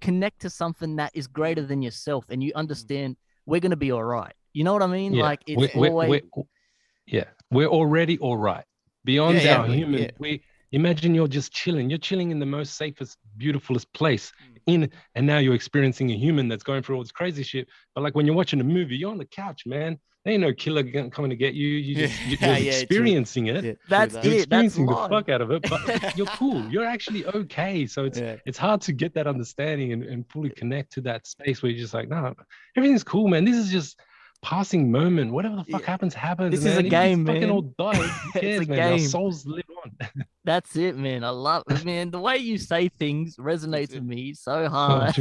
connect to something that is greater than yourself, and you understand we're gonna be all right. You know what I mean? Like it's we're already all right. Beyond our human, we imagine you're just chilling. You're chilling in the most safest, beautifulest place. And now you're experiencing a human that's going through all this crazy shit. But like when you're watching a movie, you're on the couch, man. There ain't no killer coming to get you. You're experiencing it. Yeah, that's you're it. Experiencing the fuck out of it. But you're cool. You're actually okay. So it's hard to get that understanding and fully connect to that space where you're just like, no, everything's cool, man. This is just passing moment. Whatever the fuck happens. This is a game, man. Fucking all die. Who cares, man? Our souls live on. That's it, man. I love it, man. The way you say things resonates with me so hard.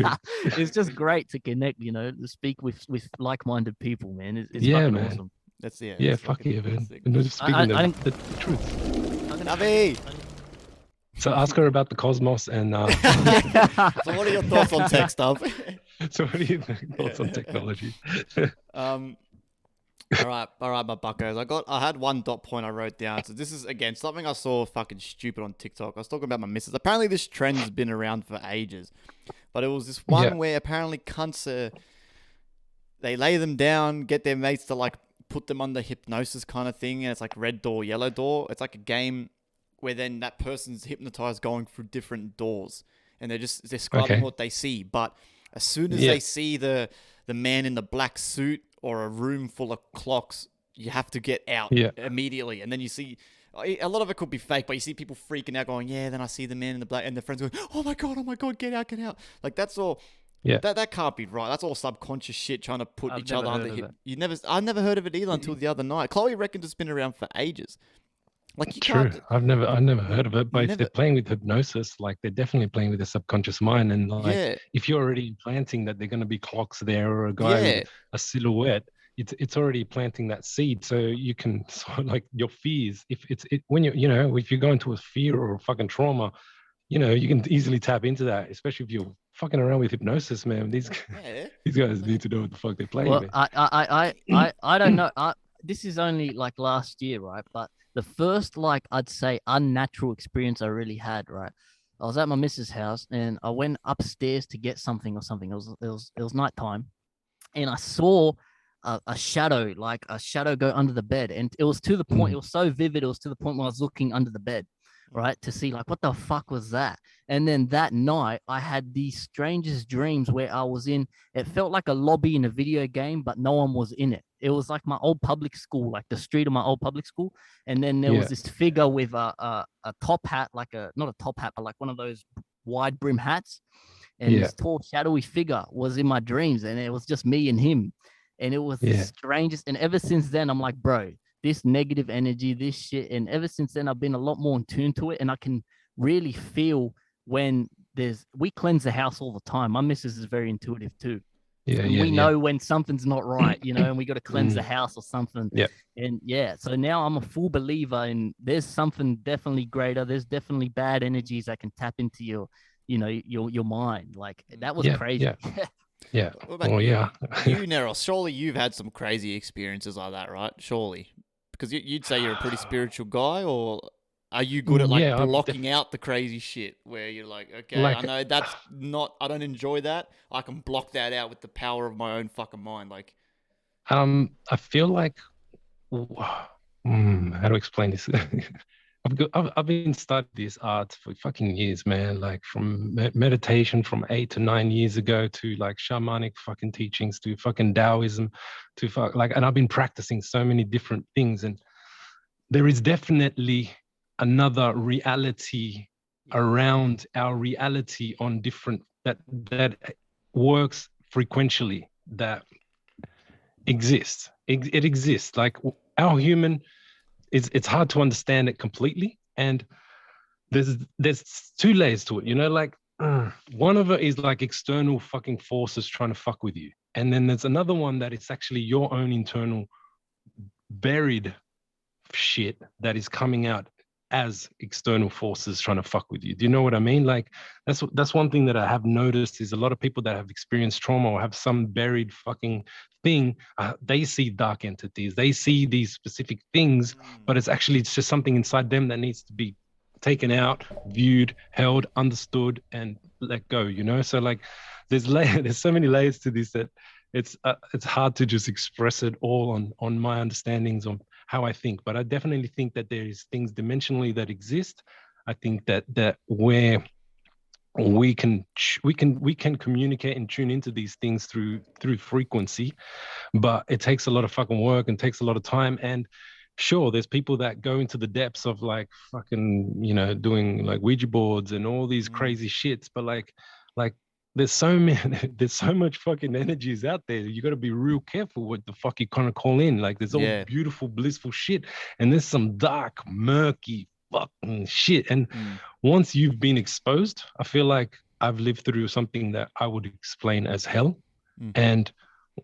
It's just great to connect, you know, to speak with like-minded people, man. It's fucking awesome. That's fuck yeah, man. And just speaking the truth. Navi. So ask her about the cosmos and So what are your thoughts on tech stuff? So what are your thoughts on technology? All right, my buckos. I had one dot point I wrote down. So this is, again, something I saw fucking stupid on TikTok. I was talking about my missus. Apparently this trend's been around for ages. But it was this one where apparently cunts they lay them down, get their mates to like put them under hypnosis kind of thing. And it's like red door, yellow door. It's like a game where then that person's hypnotized going through different doors. And they're just describing what they see. But as soon as they see the man in the black suit or a room full of clocks, you have to get out immediately. And then you see, a lot of it could be fake, but you see people freaking out going, then I see the man in the black, and their friends going, oh my God, get out. Like that's all. Yeah. That can't be right. That's all subconscious shit trying to put each other under hip. I've never heard of it either until the other night. Chloe reckons it's been around for ages. Like you True. can't. I've never heard of it, but if they're playing with hypnosis, like they're definitely playing with their subconscious mind. And like if you're already planting that they're going to be clocks there or a guy with a silhouette, it's already planting that seed. So you can sort of like your fears. If when if you go into a fear or a fucking trauma, you know, you can easily tap into that, especially if you're fucking around with hypnosis, man. These guys need to know what the fuck they're playing with. I don't know. This is only like last year, right? But the first, like, I'd say unnatural experience I really had, right? I was at my missus' house and I went upstairs to get something. It was nighttime, and I saw a shadow go under the bed, and it was to the point. It was so vivid. It was to the point where I was looking under the bed. right? To see like, what the fuck was that? And then that night I had the strangest dreams where I was in, it felt like a lobby in a video game, but no one was in it. It was like my old public school, like the street of my old public school. And then there was this figure with a top hat, like not a top hat, but like one of those wide brim hats. And this tall, shadowy figure was in my dreams, and it was just me and him. And it was the strangest. And ever since then, I'm like, bro, this negative energy, this shit. And ever since then, I've been a lot more in tune to it. And I can really feel when we cleanse the house all the time. My missus is very intuitive too. We know when something's not right, you know, and we got to cleanse the house or something. And so now I'm a full believer in there's something definitely greater. There's definitely bad energies that can tap into your mind. Like that was crazy. You, Neros, surely you've had some crazy experiences like that, right? Surely. Because you'd say you're a pretty spiritual guy, or are you good at blocking out the crazy shit where you're like, okay, I know that's not, I don't enjoy that. I can block that out with the power of my own fucking mind. Like, I feel like, how to explain this? I've been studying this art for fucking years, man. Like from meditation from 8 to 9 years ago to like shamanic fucking teachings to fucking Taoism to and I've been practicing so many different things, and there is definitely another reality around our reality on different that works frequentially, that exists. It exists. Like our human. It's hard to understand it completely, and there's two layers to it, you know, like one of it is like external fucking forces trying to fuck with you, and then there's another one that it's actually your own internal buried shit that is coming out as external forces trying to fuck with you. Do you know what I mean? Like that's one thing that I have noticed is a lot of people that have experienced trauma or have some buried fucking thing, they see dark entities, they see these specific things, but it's just something inside them that needs to be taken out, viewed, held, understood, and let go, you know? So like there's so many layers to this that it's hard to just express it all on my understandings of how I think. But I definitely think that there is things dimensionally that exist. I think that where we can communicate and tune into these things through frequency, but it takes a lot of fucking work and takes a lot of time. And sure, there's people that go into the depths of like fucking, you know, doing like Ouija boards and all these crazy shits, but like there's so much fucking energies out there. You got to be real careful what the fuck you kind of call in. Like there's all beautiful, blissful shit, and there's some dark, murky fucking shit. And once you've been exposed, I feel like I've lived through something that I would explain as hell. And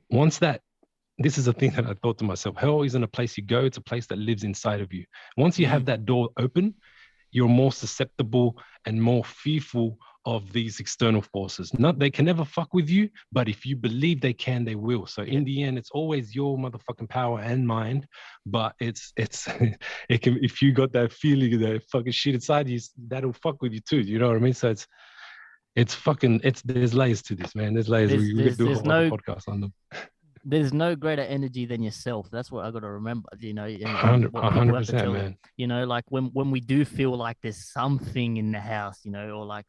once this is a thing that I thought to myself, hell isn't a place you go, it's a place that lives inside of you. Once you have that door open, you're more susceptible and more fearful of these external forces. They can never fuck with you, but if you believe they can, they will. So in the end, it's always your motherfucking power and mind. But it can, if you got that feeling, that fucking shit inside you, that'll fuck with you too. You know what I mean? So there's layers to this, man. There's layers. We could do a whole other podcast on them. There's no greater energy than yourself. That's what I got to remember, you know. 100%, man. You know, like when we do feel like there's something in the house, you know, or like,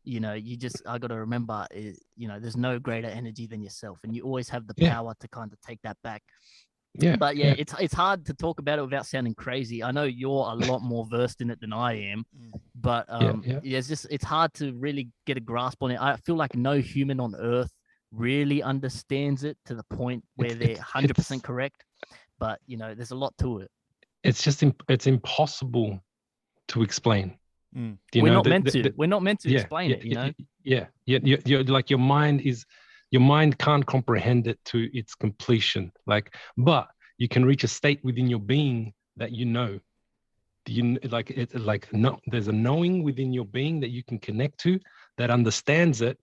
you know, I got to remember, you know, there's no greater energy than yourself, and you always have the power to kind of take that back. But it's hard to talk about it without sounding crazy. I know you're a lot more versed in it than I am, but it's hard to really get a grasp on it. I feel like no human on earth really understands it to the point where they're 100% correct, but you know, there's a lot to it. It's impossible to explain. We're not meant to explain it, you know. You're like your mind can't comprehend it to its completion, like, but you can reach a state within your being that you know. There's a knowing within your being that you can connect to that understands it,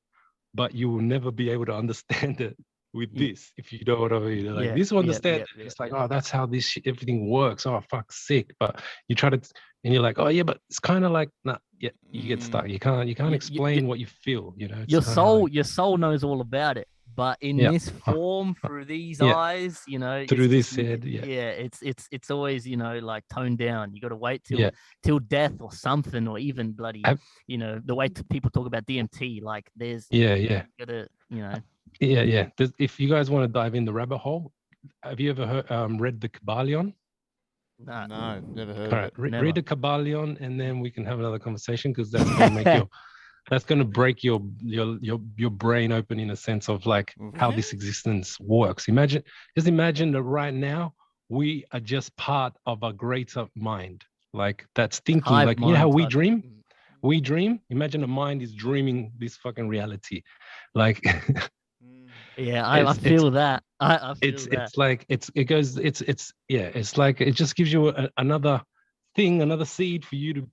but you will never be able to understand it with this, if you know what I mean. Like this will understand it. It's like, oh, that's how this shit, everything works. Oh, fuck, sick. But you try to, and you're like, oh yeah, but it's kind of like, nah, yeah, you get stuck. You can't explain what you feel, you know. Your soul knows all about it, but in this form, through these eyes, you know, through this just, head, it's always, you know, like toned down. You got to wait till death or something, or even bloody, you know, the way people talk about DMT, like there's you gotta, you know. If you guys want to dive in the rabbit hole, have you ever read the Kabbalion? No, never heard All of right, it. read the Kabbalion, and then we can have another conversation, because that's going to make your that's going to break your brain open, in a sense of like how this existence works. Imagine that right now we are just part of a greater mind, like that's thinking. Hive like, you know how we type. dream? We dream. Imagine a mind is dreaming this fucking reality, like. I feel that. I feel that. It's like it's like it just gives you another seed for you to,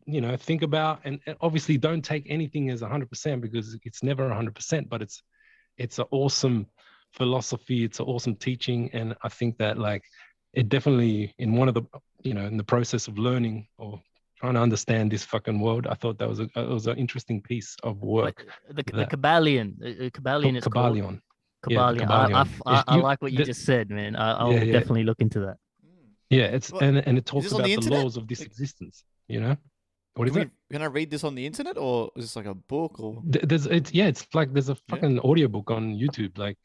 you know, think about. And obviously don't take anything as 100%, because it's never 100%, but it's an awesome philosophy, it's an awesome teaching. And I think that, like, it definitely, in one of the, you know, in the process of learning or trying to understand this fucking world, I thought that was an interesting piece of work. The Kabbalion. Kabbalion is Kabbalion. called. Kabbalion. I like what you just said, man. I'll definitely look into that. Yeah, and it talks about the laws of this existence. You know, what is it? Can I read this on the internet, or is this like a book? Or it's like there's a fucking audiobook on YouTube. Like,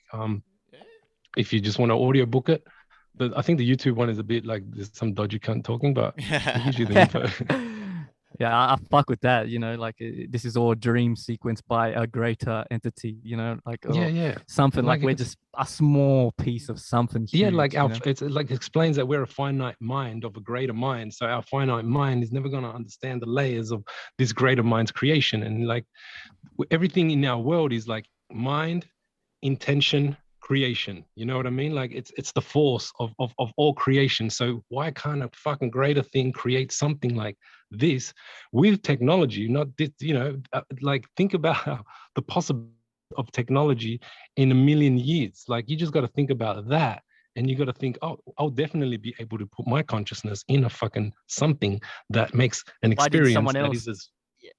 if you just want to audiobook it. But I think the YouTube one is a bit like there's some dodgy cunt talking, but it gives you the info. Yeah, I fuck with that. You know, like this is all dream sequenced by a greater entity. You know, like something like we're just a small piece of something. Huge, like it's like it explains that we're a finite mind of a greater mind. So our finite mind is never going to understand the layers of this greater mind's creation. And like everything in our world is like mind, intention, creation. You know what I mean? Like it's the force of all creation. So why can't a fucking greater thing create something like this with technology? Not this, you know, like think about the possibility of technology in 1,000,000 years. Like you just got to think about that, and you got to think, oh, I'll definitely be able to put my consciousness in a fucking something that makes an experience that is as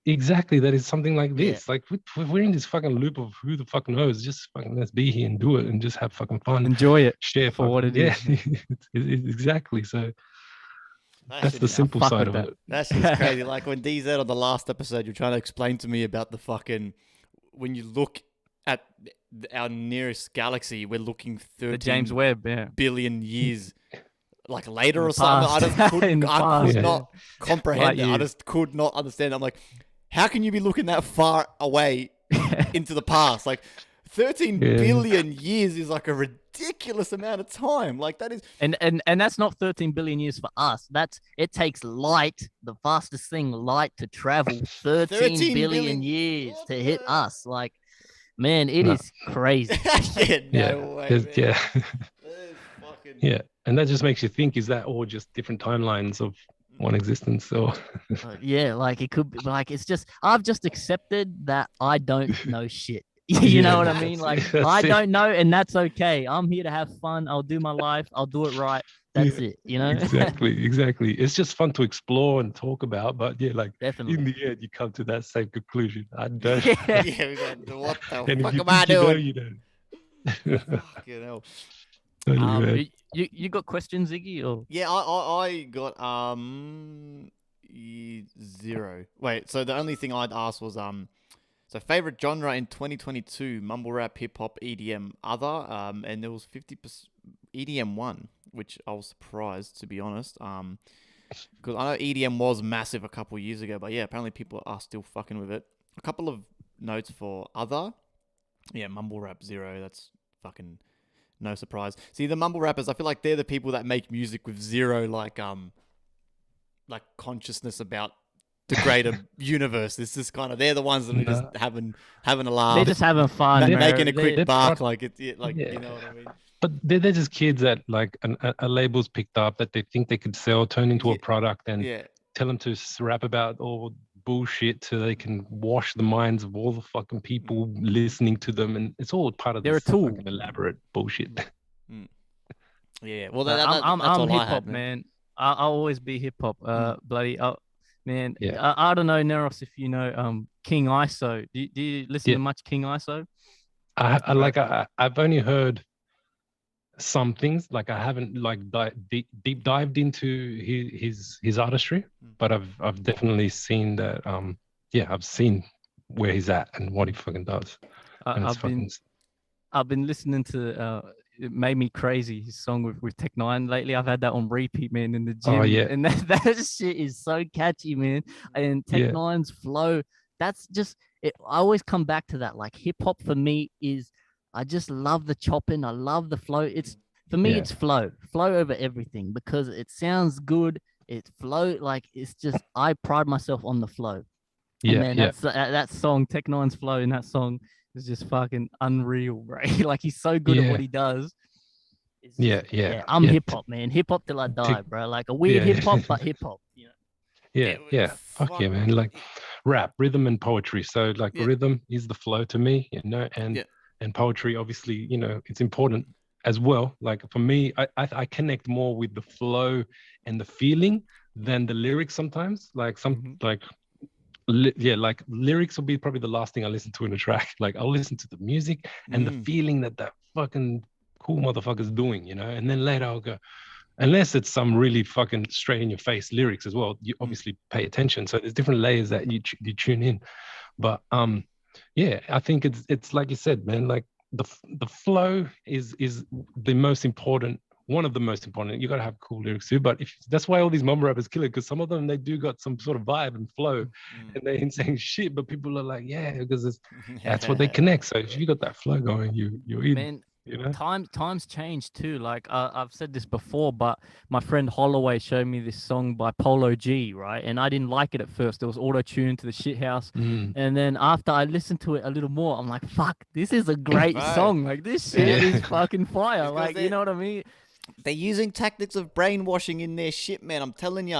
exactly, that is something like this. Like we're in this fucking loop of who the fuck knows. Just fucking let's be here and do it and just have fucking fun. Enjoy it. Share for what it is. Exactly. So that's the simple side of it. That's just crazy. Like when DZ on the last episode, you're trying to explain to me about the fucking, when you look at our nearest galaxy, we're looking 13 James Webb, billion years like later or something. I just could not comprehend it. I just could not understand. I'm like, how can you be looking that far away into the past? Like 13 billion years is like a ridiculous amount of time. Like that is, and that's not 13 billion years for us. It takes light, the fastest thing, light, to travel 13 billion years to hit us. Like, man, it is crazy. No way, man. Yeah, and that just makes you think: is that all just different timelines of one existence? Or like it could be. Like it's just I've just accepted that I don't know shit. You know what I mean? Like I don't know, and that's okay. I'm here to have fun. I'll do my life. I'll do it right. That's it. You know? Exactly. It's just fun to explore and talk about, but like definitely in the end, you come to that same conclusion. I don't. What the fuck am I doing? You don't. Fucking hell. You got questions, Ziggy? Or I got 0. Wait, so the only thing I'd ask was so favorite genre in 2022: mumble rap, hip hop, EDM, other, and there was 50% EDM 1, which I was surprised, to be honest, because I know EDM was massive a couple years ago, but apparently people are still fucking with it. A couple of notes for other, mumble rap 0. That's fucking no surprise. See, the mumble rappers, I feel like they're the people that make music with zero like consciousness about the greater universe. It's just kind of, they're the ones that are just having a laugh. They're just having fun. They're making a quick buck, like it's you know what I mean. But they're just kids that like a label's picked up that they think they could sell, turn into a product, and tell them to rap about all bullshit so they can wash the minds of all the fucking people listening to them, and it's all part of this fucking elaborate bullshit. Yeah, well, I'm hip hop, man. I'll always be hip hop. Bloody, man. I don't know, Neros, if you know King ISO. Do you listen to much King ISO? I've only heard some things. Like I haven't like deep dived into his artistry, but I've definitely seen that. I've seen where he's at and what he fucking does. I've been listening to It Made Me Crazy, his song with Tech N9ne lately. I've had that on repeat, man, in the gym. Oh, yeah. And that shit is so catchy, man. And Tech N9ne's flow, that's just it. I always come back to that. Like hip hop for me is, I just love the chopping. I love the flow. It's for me, it's flow over everything because it sounds good. It flow like it's just. I pride myself on the flow. Yeah, and man, that song, Tech N9ne's flow in that song is just fucking unreal, bro. Like he's so good at what he does. I'm hip hop, man. Hip hop till I die, bro. Like a weird hip hop, but hip hop. You know. Yeah. Fuck yeah, man. Like rap, rhythm, and poetry. So like rhythm is the flow to me, you know, and poetry, obviously, you know, it's important as well. Like for me, I connect more with the flow and the feeling than the lyrics sometimes. Like like lyrics will be probably the last thing I listen to in a track. Like I'll listen to the music and the feeling that fucking cool motherfucker's doing, you know, and then later I'll go, unless it's some really fucking straight in your face lyrics as well, you obviously pay attention. So there's different layers that you tune in. But I think it's like you said, man, like the flow is the most important. One of the most important. You got to have cool lyrics too, but that's why all these mumble rappers kill it, because some of them, they do got some sort of vibe and flow, and they ain't saying shit, but people are like, because that's what they connect. So if you got that flow going, you're in. Man, you know, times change too. Like I've said this before, but my friend Holloway showed me this song by Polo G, right? And I didn't like it at first. It was auto-tuned to the shit house. And then after I listened to it a little more, I'm like, fuck, this is a great song. Like this shit is fucking fire. Like, you know what I mean? They're using tactics of brainwashing in their shit, man. I'm telling you,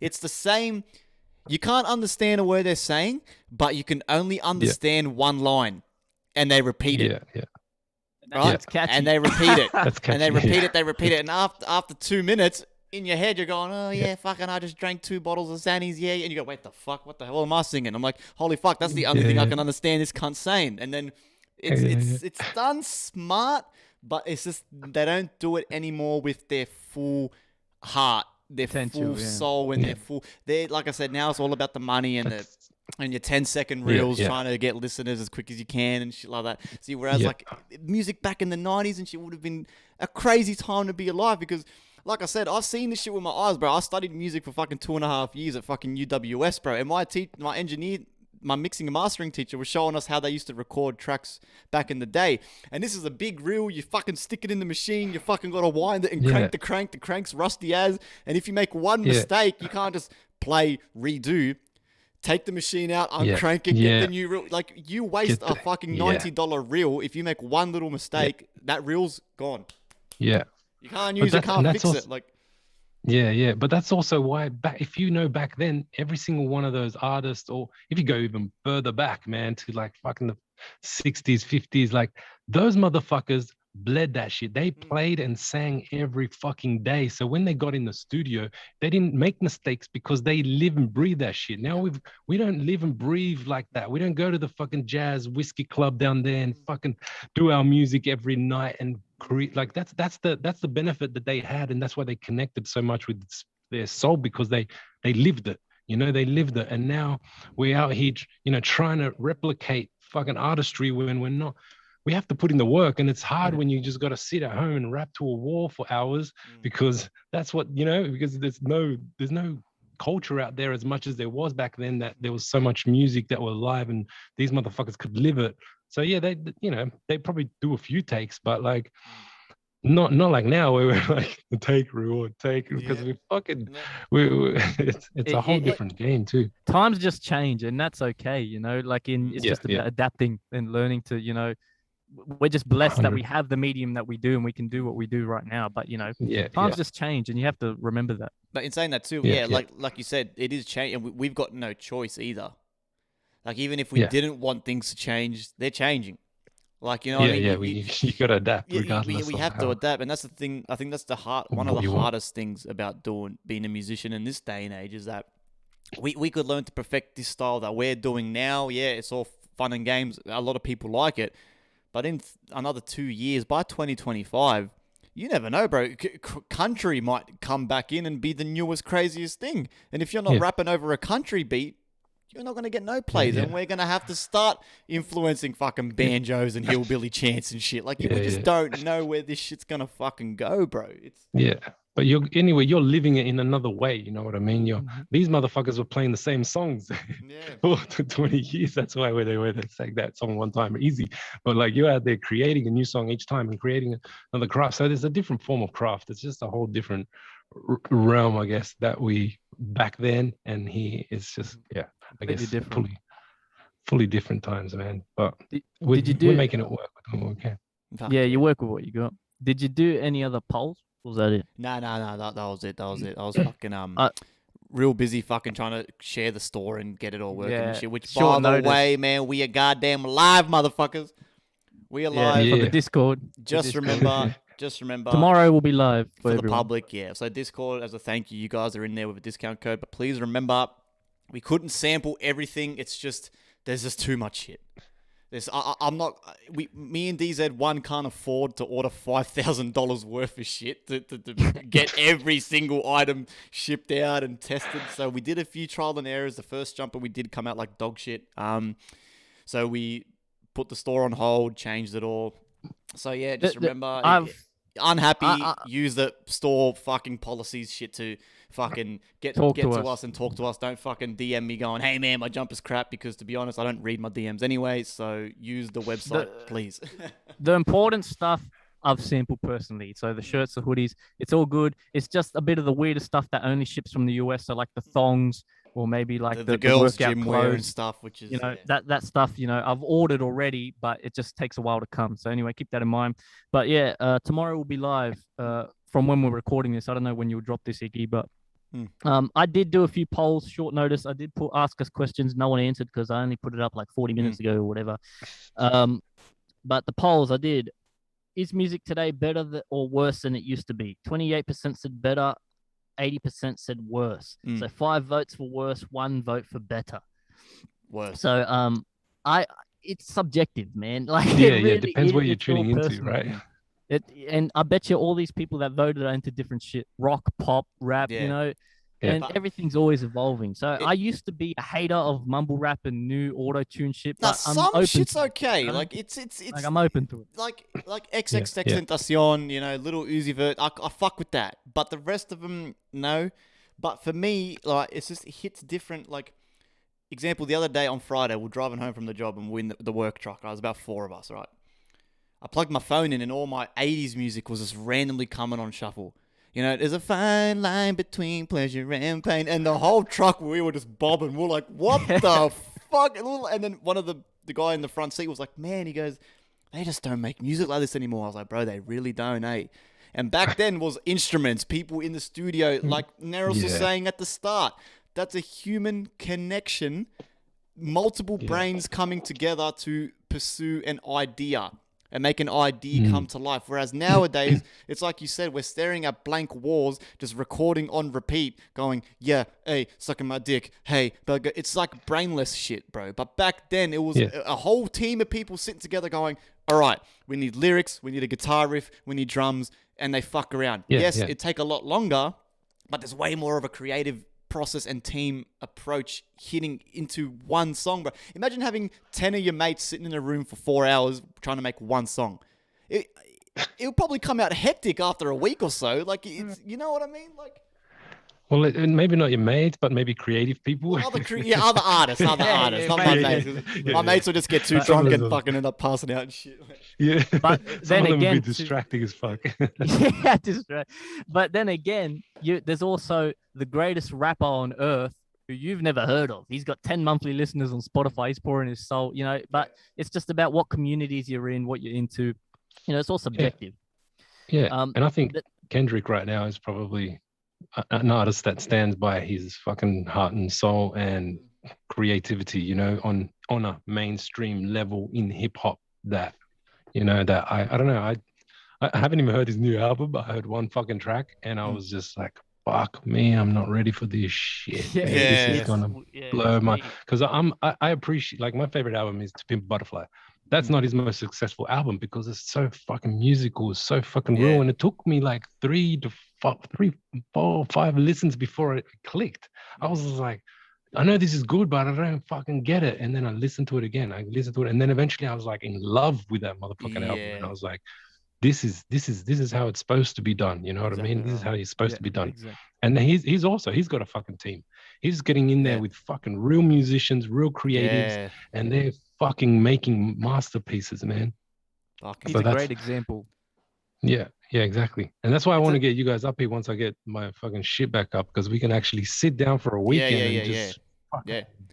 it's the same. You can't understand a word they're saying, but you can only understand one line, and they repeat it. Right? It's catchy. And they repeat it. That's catchy. And they repeat it. And after 2 minutes, in your head, you're going, oh, yeah, fucking, I just drank 2 bottles of Xannies, yeah. And you go, wait, the fuck? What the hell am I singing? I'm like, holy fuck, that's the only thing I can understand this cunt saying. And then it's done smart, but it's just they don't do it anymore with their full heart, their full soul, and their full. They're like I said, now it's all about the money and your 10-second reels, trying to get listeners as quick as you can and shit like that. See, whereas like music back in the 90s and shit would have been a crazy time to be alive, because like I said, I've seen this shit with my eyes, bro. I studied music for fucking 2.5 years at fucking UWS, bro. And my engineer, my mixing and mastering teacher, was showing us how they used to record tracks back in the day. And this is a big reel. You fucking stick it in the machine. You fucking got to wind it and crank the crank. The crank's rusty as. And if you make one mistake, you can't just play, redo. Take the machine out, uncrank it, get the new reel. Like, you waste a fucking $90 reel. If you make one little mistake, that reel's gone. Yeah. You can't use it, can't fix it. Like, but that's also why if you know back then, every single one of those artists, or if you go even further back, man, to like fucking the 60s, 50s, like those motherfuckers bled that shit. They played and sang every fucking day. So when they got in the studio, they didn't make mistakes because they live and breathe that shit. Now we don't live and breathe like that. We don't go to the fucking jazz whiskey club down there and fucking do our music every night and create. Like that's the benefit that they had, and that's why they connected so much with their soul, because they lived it. You know, they lived it. And now we're out here, you know, trying to replicate fucking artistry when we're not. We have to put in the work, and it's hard when you just got to sit at home and rap to a wall for hours, because that's what, you know, because there's no culture out there as much as there was back then, that there was so much music that was live and these motherfuckers could live it. So yeah, they probably do a few takes, but like not like now where we're like the take reward take, because we fucking it's a whole different game too. Times just change, and that's okay, you know, like it's just about adapting and learning to, you know, we're just blessed 100. That we have the medium that we do, and we can do what we do right now. But you know, times just change, and you have to remember that. But in saying that too, like you said, it is change, and we've got no choice either. Like, even if we didn't want things to change, they're changing. Like, you know what I mean? You got to adapt regardless. We have to adapt, and that's the thing. I think that's one of the hardest things about being a musician in this day and age, is that we could learn to perfect this style that we're doing now. Yeah, it's all fun and games. A lot of people like it. But in another 2 years, by 2025, you never know, bro. Country might come back in and be the newest, craziest thing. And if you're not rapping over a country beat, you're not going to get no plays. And we're going to have to start influencing fucking banjos and hillbilly chants and shit. Like, we just don't know where this shit's going to fucking go, bro. But you're living it in another way. You know what I mean? These motherfuckers were playing the same songs for 20 years. That's why they sang that song one time easy. But like, you're out there creating a new song each time and creating another craft. So there's a different form of craft. It's just a whole different realm, I guess, that we back then and here. It's just I guess fully different times, man. But we're making it work with what we can. Yeah, you work with what you got. Did you do any other polls? Was that it? No, that was it. I was fucking real busy fucking trying to share the store and get it all working and shit. Which, by the way, man, we are goddamn live, motherfuckers. We are live for the Discord. Just remember. Tomorrow will be live for the public. Yeah. So Discord, as a thank you guys are in there with a discount code. But please remember, we couldn't sample everything. It's just there's just too much shit. Me and DZ1 can't afford to order $5,000 worth of shit to get every single item shipped out and tested. So we did a few trial and errors. The first jumper we did come out like dog shit. So we put the store on hold, changed it all. So yeah, just remember, unhappy, use the store fucking policies shit to fucking get to us and talk to us. Don't fucking DM me going, hey man, my jumper's crap, because to be honest, I don't read my DMs anyway. So use the website, please. The important stuff I've sampled personally. So the shirts, the hoodies, it's all good. It's just a bit of the weirdest stuff that only ships from the US. So like the thongs, or maybe like the girls' workout gym clothes wear and stuff, which is that stuff. I've ordered already, but it just takes a while to come. So anyway, keep that in mind. But yeah, tomorrow will be live from when we're recording this. I don't know when you'll drop this, Iggy, but I did do a few polls, short notice. I did ask us questions. No one answered because I only put it up like 40 minutes ago or whatever. But the polls I did: is music today better or worse than it used to be? 28% said better. 80% said worse. So 5 votes for worse, 1 vote for better. Worse. So it's subjective, man. Like it depends what you're tuning into, right? And I bet you all these people that voted are into different shit, rock, pop, rap, and everything's always evolving. So I used to be a hater of mumble rap and new auto-tune shit. But some shit's okay. Like it's like I'm open to it. Like XXXTentacion, Little Uzi Vert. I fuck with that. But the rest of them, no. But for me, like it hits different. Like example, the other day on Friday, we're driving home from the job and we're in the work truck. Right? There's about 4 of us, right? I plugged my phone in and all my 80s music was just randomly coming on shuffle. There's a fine line between pleasure and pain. And the whole truck, we were just bobbing. We're like, what the fuck? And then one of the guy in the front seat was like, man, he goes, they just don't make music like this anymore. I was like, bro, they really don't, eh? And back then was instruments, people in the studio, like NEROS was saying at the start. That's a human connection, multiple brains coming together to pursue an idea. And make an idea come to life. Whereas nowadays, it's like you said, we're staring at blank walls, just recording on repeat, going, yeah, hey, sucking my dick, hey, burger. It's like brainless shit, bro. But back then, it was a whole team of people sitting together going, all right, we need lyrics, we need a guitar riff, we need drums, and they fuck around. It'd take a lot longer, but there's way more of a creative process and team approach hitting into one song, bro. Imagine having 10 of your mates sitting in a room for 4 hours trying to make one song. It'll probably come out hectic after a week or so. Like, you know what I mean? Like, well, maybe not your mates, but maybe creative people. Other artists, not my mates. My mates will just get too drunk and fucking end up passing out and shit. Yeah, but then again, be distracting as fuck. But then again, there's also the greatest rapper on earth who you've never heard of. He's got 10 monthly listeners on Spotify. He's pouring his soul, But it's just about what communities you're in, what you're into. It's all subjective. Yeah, and I think Kendrick right now is probably an artist that stands by his fucking heart and soul and creativity, on a mainstream level in hip hop that, that I don't know. I haven't even heard his new album, but I heard one fucking track and I was just like, fuck me, I'm not ready for this shit. This is gonna blow my, because I appreciate, like, my favorite album is To Pimp a Butterfly. That's not his most successful album because it's so fucking musical, it's so fucking real. And it took me like 3, 4, 5 listens before it clicked. I was like, I know this is good, but I don't fucking get it. And then I listened to it again. And then eventually I was like in love with that motherfucking album. And I was like, this is how it's supposed to be done. You know what I mean? This is how it's supposed to be done. Exactly. And he's got a fucking team. He's getting in there with fucking real musicians, real creatives, and they're fucking making masterpieces, man. He's a great example. Yeah, exactly. And that's why I want to get you guys up here once I get my fucking shit back up, because we can actually sit down for a weekend and just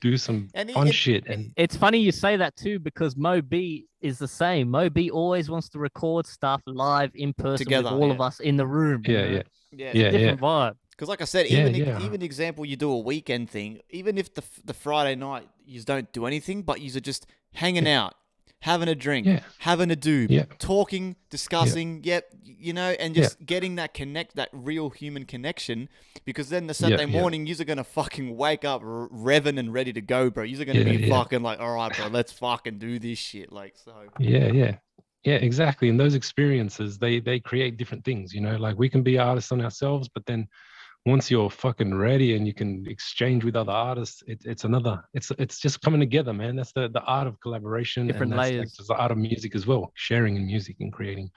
do some fun shit. And it's funny you say that too, because Mo B is the same. Mo B always wants to record stuff live in person together, with all of us in the room. It's a different vibe. Because like I said, even example, you do a weekend thing, even if the Friday night you don't do anything, but you're just hanging out, having a drink, having a doob, talking, discussing, and just getting that that real human connection. Because then the Saturday morning, you're going to fucking wake up revving and ready to go, bro. You're going to be fucking like, all right, bro, let's fucking do this shit. Like, so. Yeah, exactly. And those experiences, they create different things, you know, like we can be artists on ourselves, but then once you're fucking ready and you can exchange with other artists, it's just coming together, man. That's the art of collaboration. Different and that's layers. Like the art of music as well, sharing in music and creating.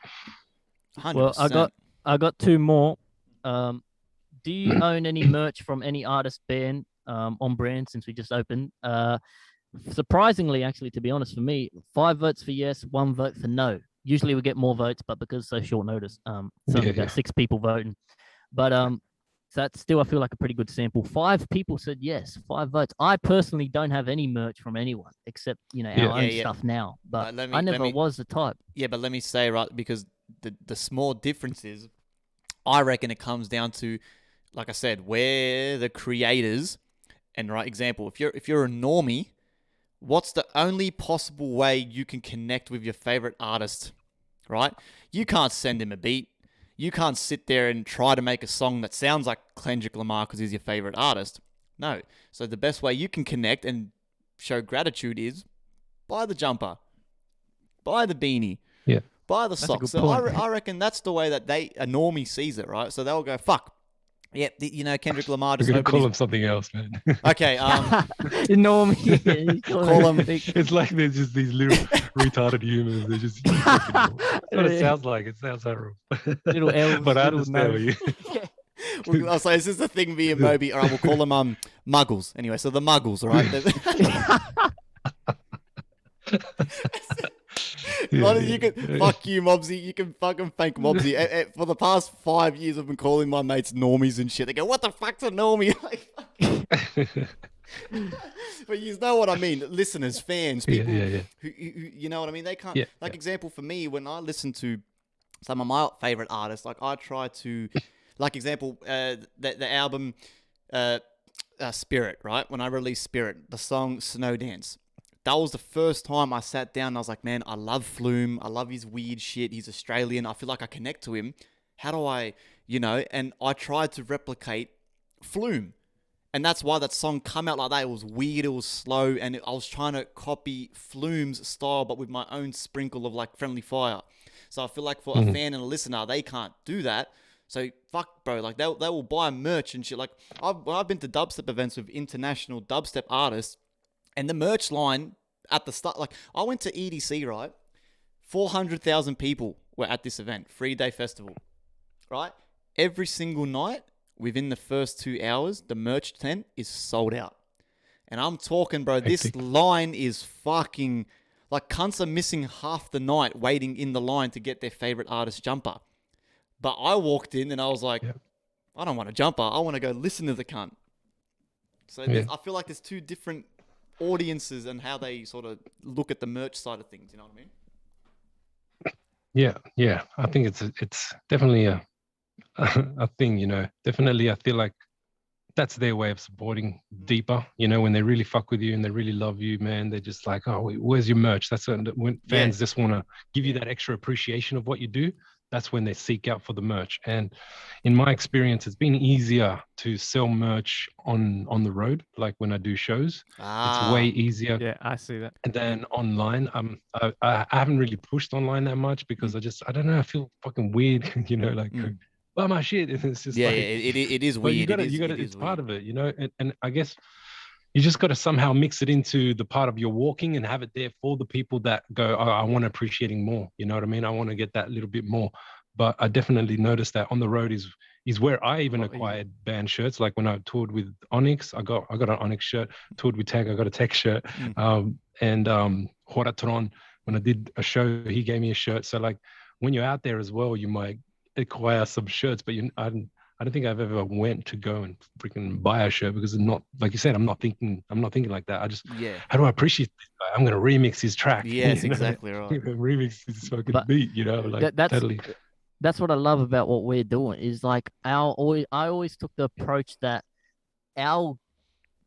100%. Well, I got 2 more. Do you own any merch from any artist band on brand, since we just opened? Surprisingly, actually, to be honest, for me, 5 votes for yes, 1 vote for no. Usually we get more votes, but because it's so short notice, it's only about 6 people voting. But so that's still, I feel like, a pretty good sample. 5 people said yes, 5 votes. I personally don't have any merch from anyone except, our own stuff now. But I never was the type. Yeah, but let me say, right, because the small difference is, I reckon it comes down to, like I said, where the creators, and right example, if you're a normie, what's the only possible way you can connect with your favorite artist, right? You can't send him a beat. You can't sit there and try to make a song that sounds like Kendrick Lamar because he's your favorite artist. No. So the best way you can connect and show gratitude is buy the jumper, buy the beanie, buy the socks. So I reckon that's the way that a normie sees it, right? So they'll go, fuck. Yeah, Kendrick Lamar just We're gonna call him something else, man. Okay, normie. Call him. It's like there's just these little retarded humans. They're just. That's what it sounds like. It sounds horrible. Little elves. But I understand what you. I'll say this is the thing. Me and Moby. All right, we'll call them muggles. Anyway, so the muggles, all right. You can fuck you, Mobsy. You can fucking thank Mobsy. For the past 5 years, I've been calling my mates normies and shit. They go, "What the fuck's a normie?" But you know what I mean. Listeners, fans, people who you know what I mean. They can't. Example for me, when I listen to some of my favorite artists, like I try to, example, the album, Spirit. Right, when I released Spirit, the song Snow Dance. That was the first time I sat down and I was like, man, I love Flume. I love his weird shit. He's Australian. I feel like I connect to him. How do I, and I tried to replicate Flume. And that's why that song come out like that. It was weird. It was slow. And I was trying to copy Flume's style, but with my own sprinkle of Friendly Fire. So I feel like for a fan and a listener, they can't do that. So fuck, bro. Like they will buy merch and shit. Like I've been to dubstep events with international dubstep artists. And the merch line at the start, I went to EDC, right? 400,000 people were at this event, 3-day festival, right? Every single night, within the first 2 hours, the merch tent is sold out. And I'm talking, bro, this line is fucking, cunts are missing half the night waiting in the line to get their favorite artist jumper. But I walked in and I was like, I don't want a jumper. I want to go listen to the cunt. So I feel like there's 2 different audiences and how they sort of look at the merch side of things, you know what I mean? Yeah. I think it's definitely a thing, Definitely, I feel like that's their way of supporting deeper, when they really fuck with you and they really love you, man. They're just like, oh, where's your merch? That's when fans just want to give you that extra appreciation of what you do. that's when they seek out for the merch. And in my experience, it's been easier to sell merch on the road, like when I do shows. It's way easier. Yeah, I see that. And then online, I haven't really pushed online that much because I don't know, I feel fucking weird, you know, like buy my shit. And it's just it is but weird. it's part of it, you know, and I guess you just got to somehow mix it into the part of your walking and have it there for the people that go, oh, I want appreciating more. You know what I mean? I want to get that little bit more. But I definitely noticed that on the road is where I even acquired band shirts. Like when I toured with Onyx, I got an Onyx shirt. Toured with Tech, I got a Tech shirt. And Horatron, when I did a show, he gave me a shirt. So like when you're out there as well, you might acquire some shirts, but I don't think I've ever went to go and freaking buy a shirt because it's not, like you said, I'm not thinking like that. I just, how do I appreciate this guy? I'm going to remix his track. Yes, exactly right. Remix his fucking beat, you know, like totally. That's what I love about what we're doing is like I always took the approach that our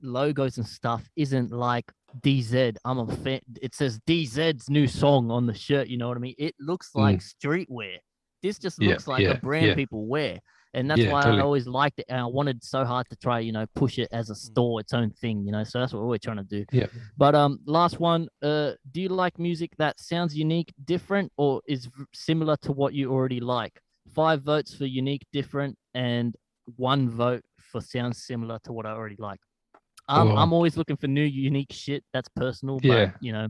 logos and stuff isn't like DZ. I'm a fan. It says DZ's new song on the shirt. You know what I mean? It looks like streetwear. This just looks like a brand people wear. And that's why I always liked it. And I wanted so hard to try, you know, push it as a store, its own thing, you know. So that's what we're trying to do. Yeah. But last one, do you like music that sounds unique, different, or is similar to what you already like? 5 votes for unique, different, and 1 vote for sounds similar to what I already like. I'm always looking for new, unique shit. That's personal, but you know.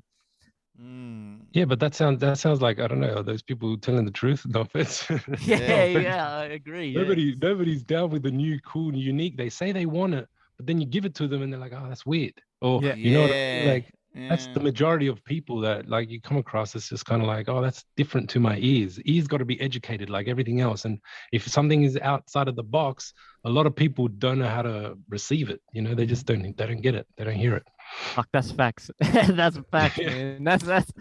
Yeah, but that sounds like, I don't know, are those people telling the truth? No offense. Yeah, I agree. Nobody's down with the new, cool, unique. They say they want it, but then you give it to them and they're like, oh, that's weird. Or you know what I mean? Like that's the majority of people that like you come across. It's just kind of like, oh, that's different to my ears. Ears got to be educated like everything else. And if something is outside of the box, a lot of people don't know how to receive it. You know, they just don't get it. They don't hear it. Fuck, that's facts. That's facts, man. That's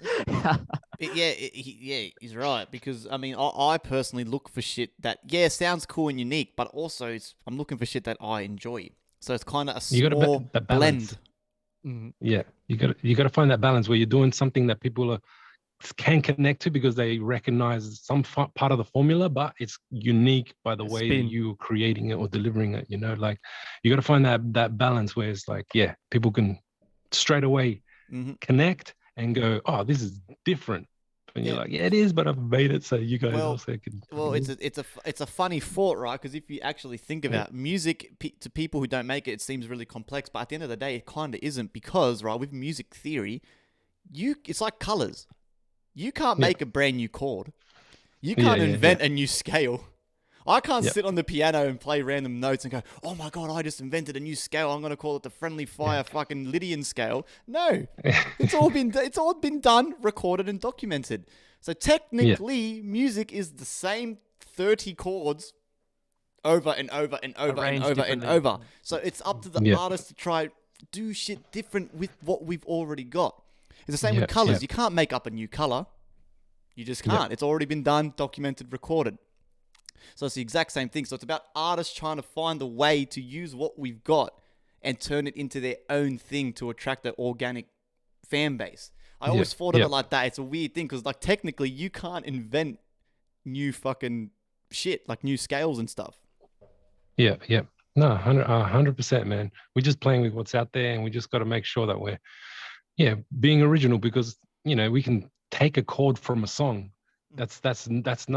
he's right, because I mean I personally look for shit that sounds cool and unique, but also I'm looking for shit that I enjoy. So it's kind of a small blend. Yeah, you got to find that balance where you're doing something that people can connect to because they recognize some part of the formula, but it's unique by the way that you're creating it or delivering it. You know, like you got to find that balance where it's like, people can straight away connect and go, oh, this is different. And you're like, it is, but I've made it so you guys also can. Well, it's a funny thought, right? Because if you actually think about music to people who don't make it, it seems really complex. But at the end of the day, it kind of isn't, because right, with music theory, it's like colors. You can't make a brand new chord. You can't invent a new scale. I can't sit on the piano and play random notes and go, oh my God, I just invented a new scale. I'm going to call it the Friendly Fire fucking Lydian scale. No, it's all been done, recorded and documented. So technically music is the same 30 chords over and over and over and over and over. So it's up to the artist to try do shit different with what we've already got. It's the same with colors. You can't make up a new color. You just can't. It's already been done, documented, recorded. So it's the exact same thing. So it's about artists trying to find a way to use what we've got and turn it into their own thing to attract an organic fan base. I always thought of it like that. It's a weird thing because, like, technically you can't invent new fucking shit, like new scales and stuff. Yeah. No, 100%, man. We're just playing with what's out there, and we just got to make sure that we're, being original, because, you know, we can take a chord from a song. That's nothing. That's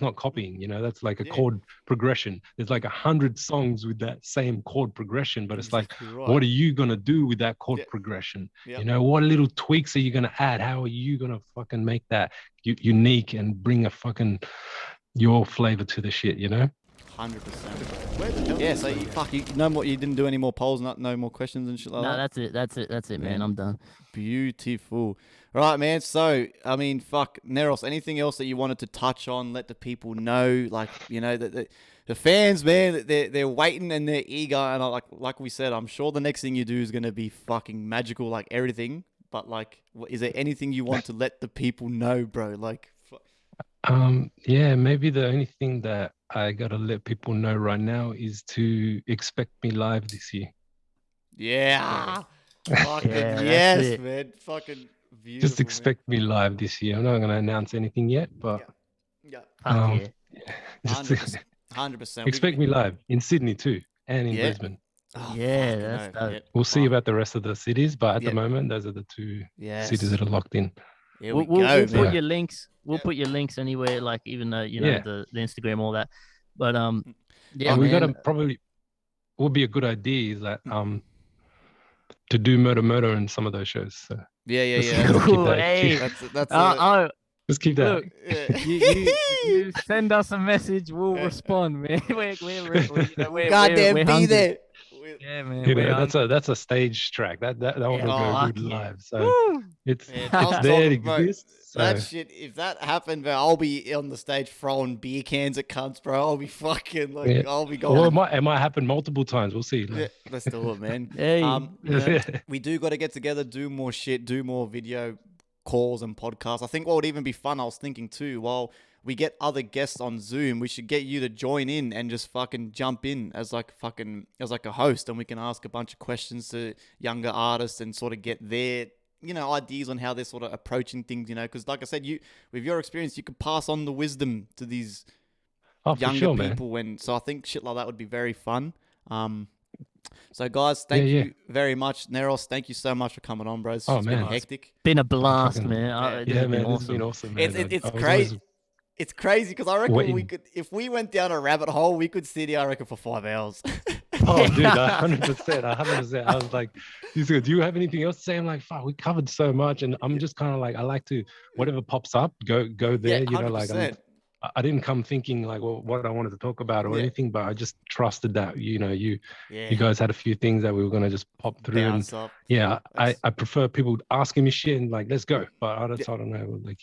not copying, you know, that's like a chord progression. There's like 100 songs with that same chord progression, but it's like, what are you going to do with that chord progression? You know, what little tweaks are you going to add? How are you going to fucking make that unique and bring a fucking your flavor to the shit, you know? 100%. Yeah, so you didn't do any more polls, no more questions and shit like that? No, that's it, man. I'm done. Beautiful. Right, man. So, I mean, NEROS, anything else that you wanted to touch on, let the people know, like, you know, the fans, man, they're waiting and they're eager. And like we said, I'm sure the next thing you do is going to be fucking magical, like everything. But, like, is there anything you want to let the people know, bro? Like, maybe the only thing that I gotta let people know right now is to expect me live this year. Yeah. Fucking yes, man. Fucking beautiful. Just expect me live this year. I'm not gonna announce anything yet, but Fuck yeah. Just 100%. expect me live in Sydney too, and in Brisbane. Oh, Yeah, fucking that's hell. dope. We'll see about the rest of the cities, but at Yep. the moment, those are the two Yes. cities that are locked in. Here we We'll go, put man. your links. We'll Yep. put your links anywhere, like even though you know Yeah. the Instagram, all that. But yeah, we man. gotta probably. What would be a good idea is that to do murder in some of those shows. So Yeah. Let's keep that. Hey. That's Let's keep that. Look, yeah. you send us a message, we'll respond, man. We're Goddamn, be hungry. there. Yeah, man. You we're know, hungry. that's a stage track. That one will go fuck good yeah. live. So Woo. it's Man, I was there. It talking, bro, exists. So. That shit, if that happened, bro, I'll be on the stage throwing beer cans at cunts, bro. I'll be fucking like, Yeah. I'll be going. Well, it might happen multiple times. We'll see. Yeah, Like, let's do it, man. Hey, you know, We do got to get together, do more shit, do more video calls and podcasts. I think what would even be fun, I was thinking too, while we get other guests on Zoom, we should get you to join in and just fucking jump in as like a host, and we can ask a bunch of questions to younger artists and sort of get their, you know, ideas on how they're sort of approaching things, you know, because like I said, you, with your experience, you could pass on the wisdom to these younger people. So I think shit like that would be very fun. So guys, thank you very much. NEROS, thank you so much for coming on, bro. It's been hectic. been a blast, Fucking- man. yeah, man, Awesome. it's been awesome. Man. It's I was crazy. always It's crazy because I reckon we waiting. could, if we went down a rabbit hole, we could sit here, I reckon, for 5 hours. Oh, dude, 100%. I was like, he said, do you have anything else to say? I'm like, fuck, we covered so much. And I'm just kind of like, I like to, whatever pops up, go there. Yeah, you know, like, 100%. I didn't come thinking like, well, what I wanted to talk about or anything, but I just trusted that, you know, you guys had a few things that we were going to just pop through. Bounce And up. yeah, I prefer people asking me shit and like, let's go. But I don't know. Like,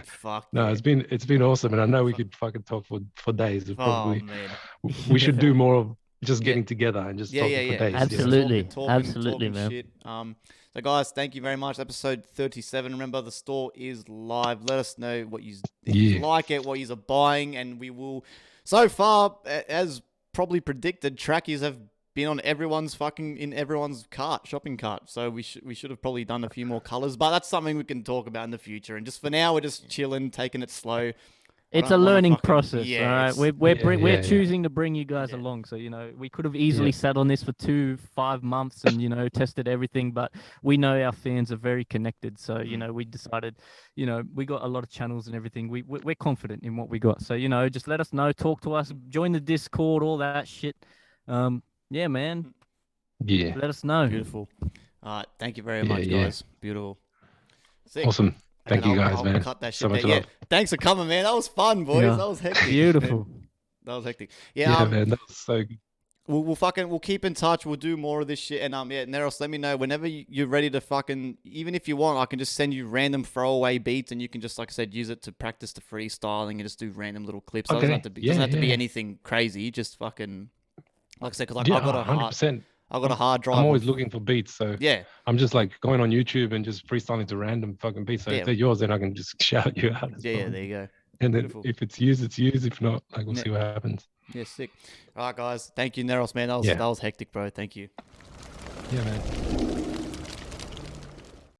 Fuck. no, man. it's been awesome. And I know we could fucking talk for days. Probably, man. we should do more of just getting together and just talking for days. Absolutely. Talking, Absolutely, man. shit. So guys, thank you very much. Episode 37. Remember, the store is live. Let us know what you like it, what you are buying, and we will. So far, as probably predicted, trackies have been on everyone's shopping cart. So we should have probably done a few more colors, but that's something we can talk about in the future. And just for now, we're just chilling, taking it slow. It's a learning process, yeah, all right? We're choosing to bring you guys along. So, you know, we could have easily sat on this for 5 months and, you know, tested everything, but we know our fans are very connected. So, you know, we decided, you know, we got a lot of channels and everything. We're confident in what we got. So, you know, just let us know, talk to us, join the Discord, all that shit. Yeah, man. Yeah. Let us know. Beautiful. All right. Thank you very much, guys. Beautiful. Sick. Awesome. Thank you guys, man. Cut that shit So much there. love. Thanks for coming, man. That was fun, boys. Yeah. That was hectic. Beautiful. Man. That was hectic. Yeah, man. That was so good. We'll keep in touch. We'll do more of this shit. And NEROS, let me know whenever you're ready to fucking, even if you want, I can just send you random throwaway beats and you can just, like I said, use it to practice the freestyling and just do random little clips. Okay. It doesn't have to be anything crazy. Just fucking, like I said, because I've got a 100%. I've got a hard drive. I'm always looking for beats, so yeah, I'm just like going on YouTube and just freestyling to random fucking beats. So if they're yours, then I can just shout you out. Yeah, there you go. And then if it's used, it's used. If not, like we'll see what happens. Yeah, sick. All right, guys. Thank you, NEROS, man. That was hectic, bro. Thank you. Yeah, man.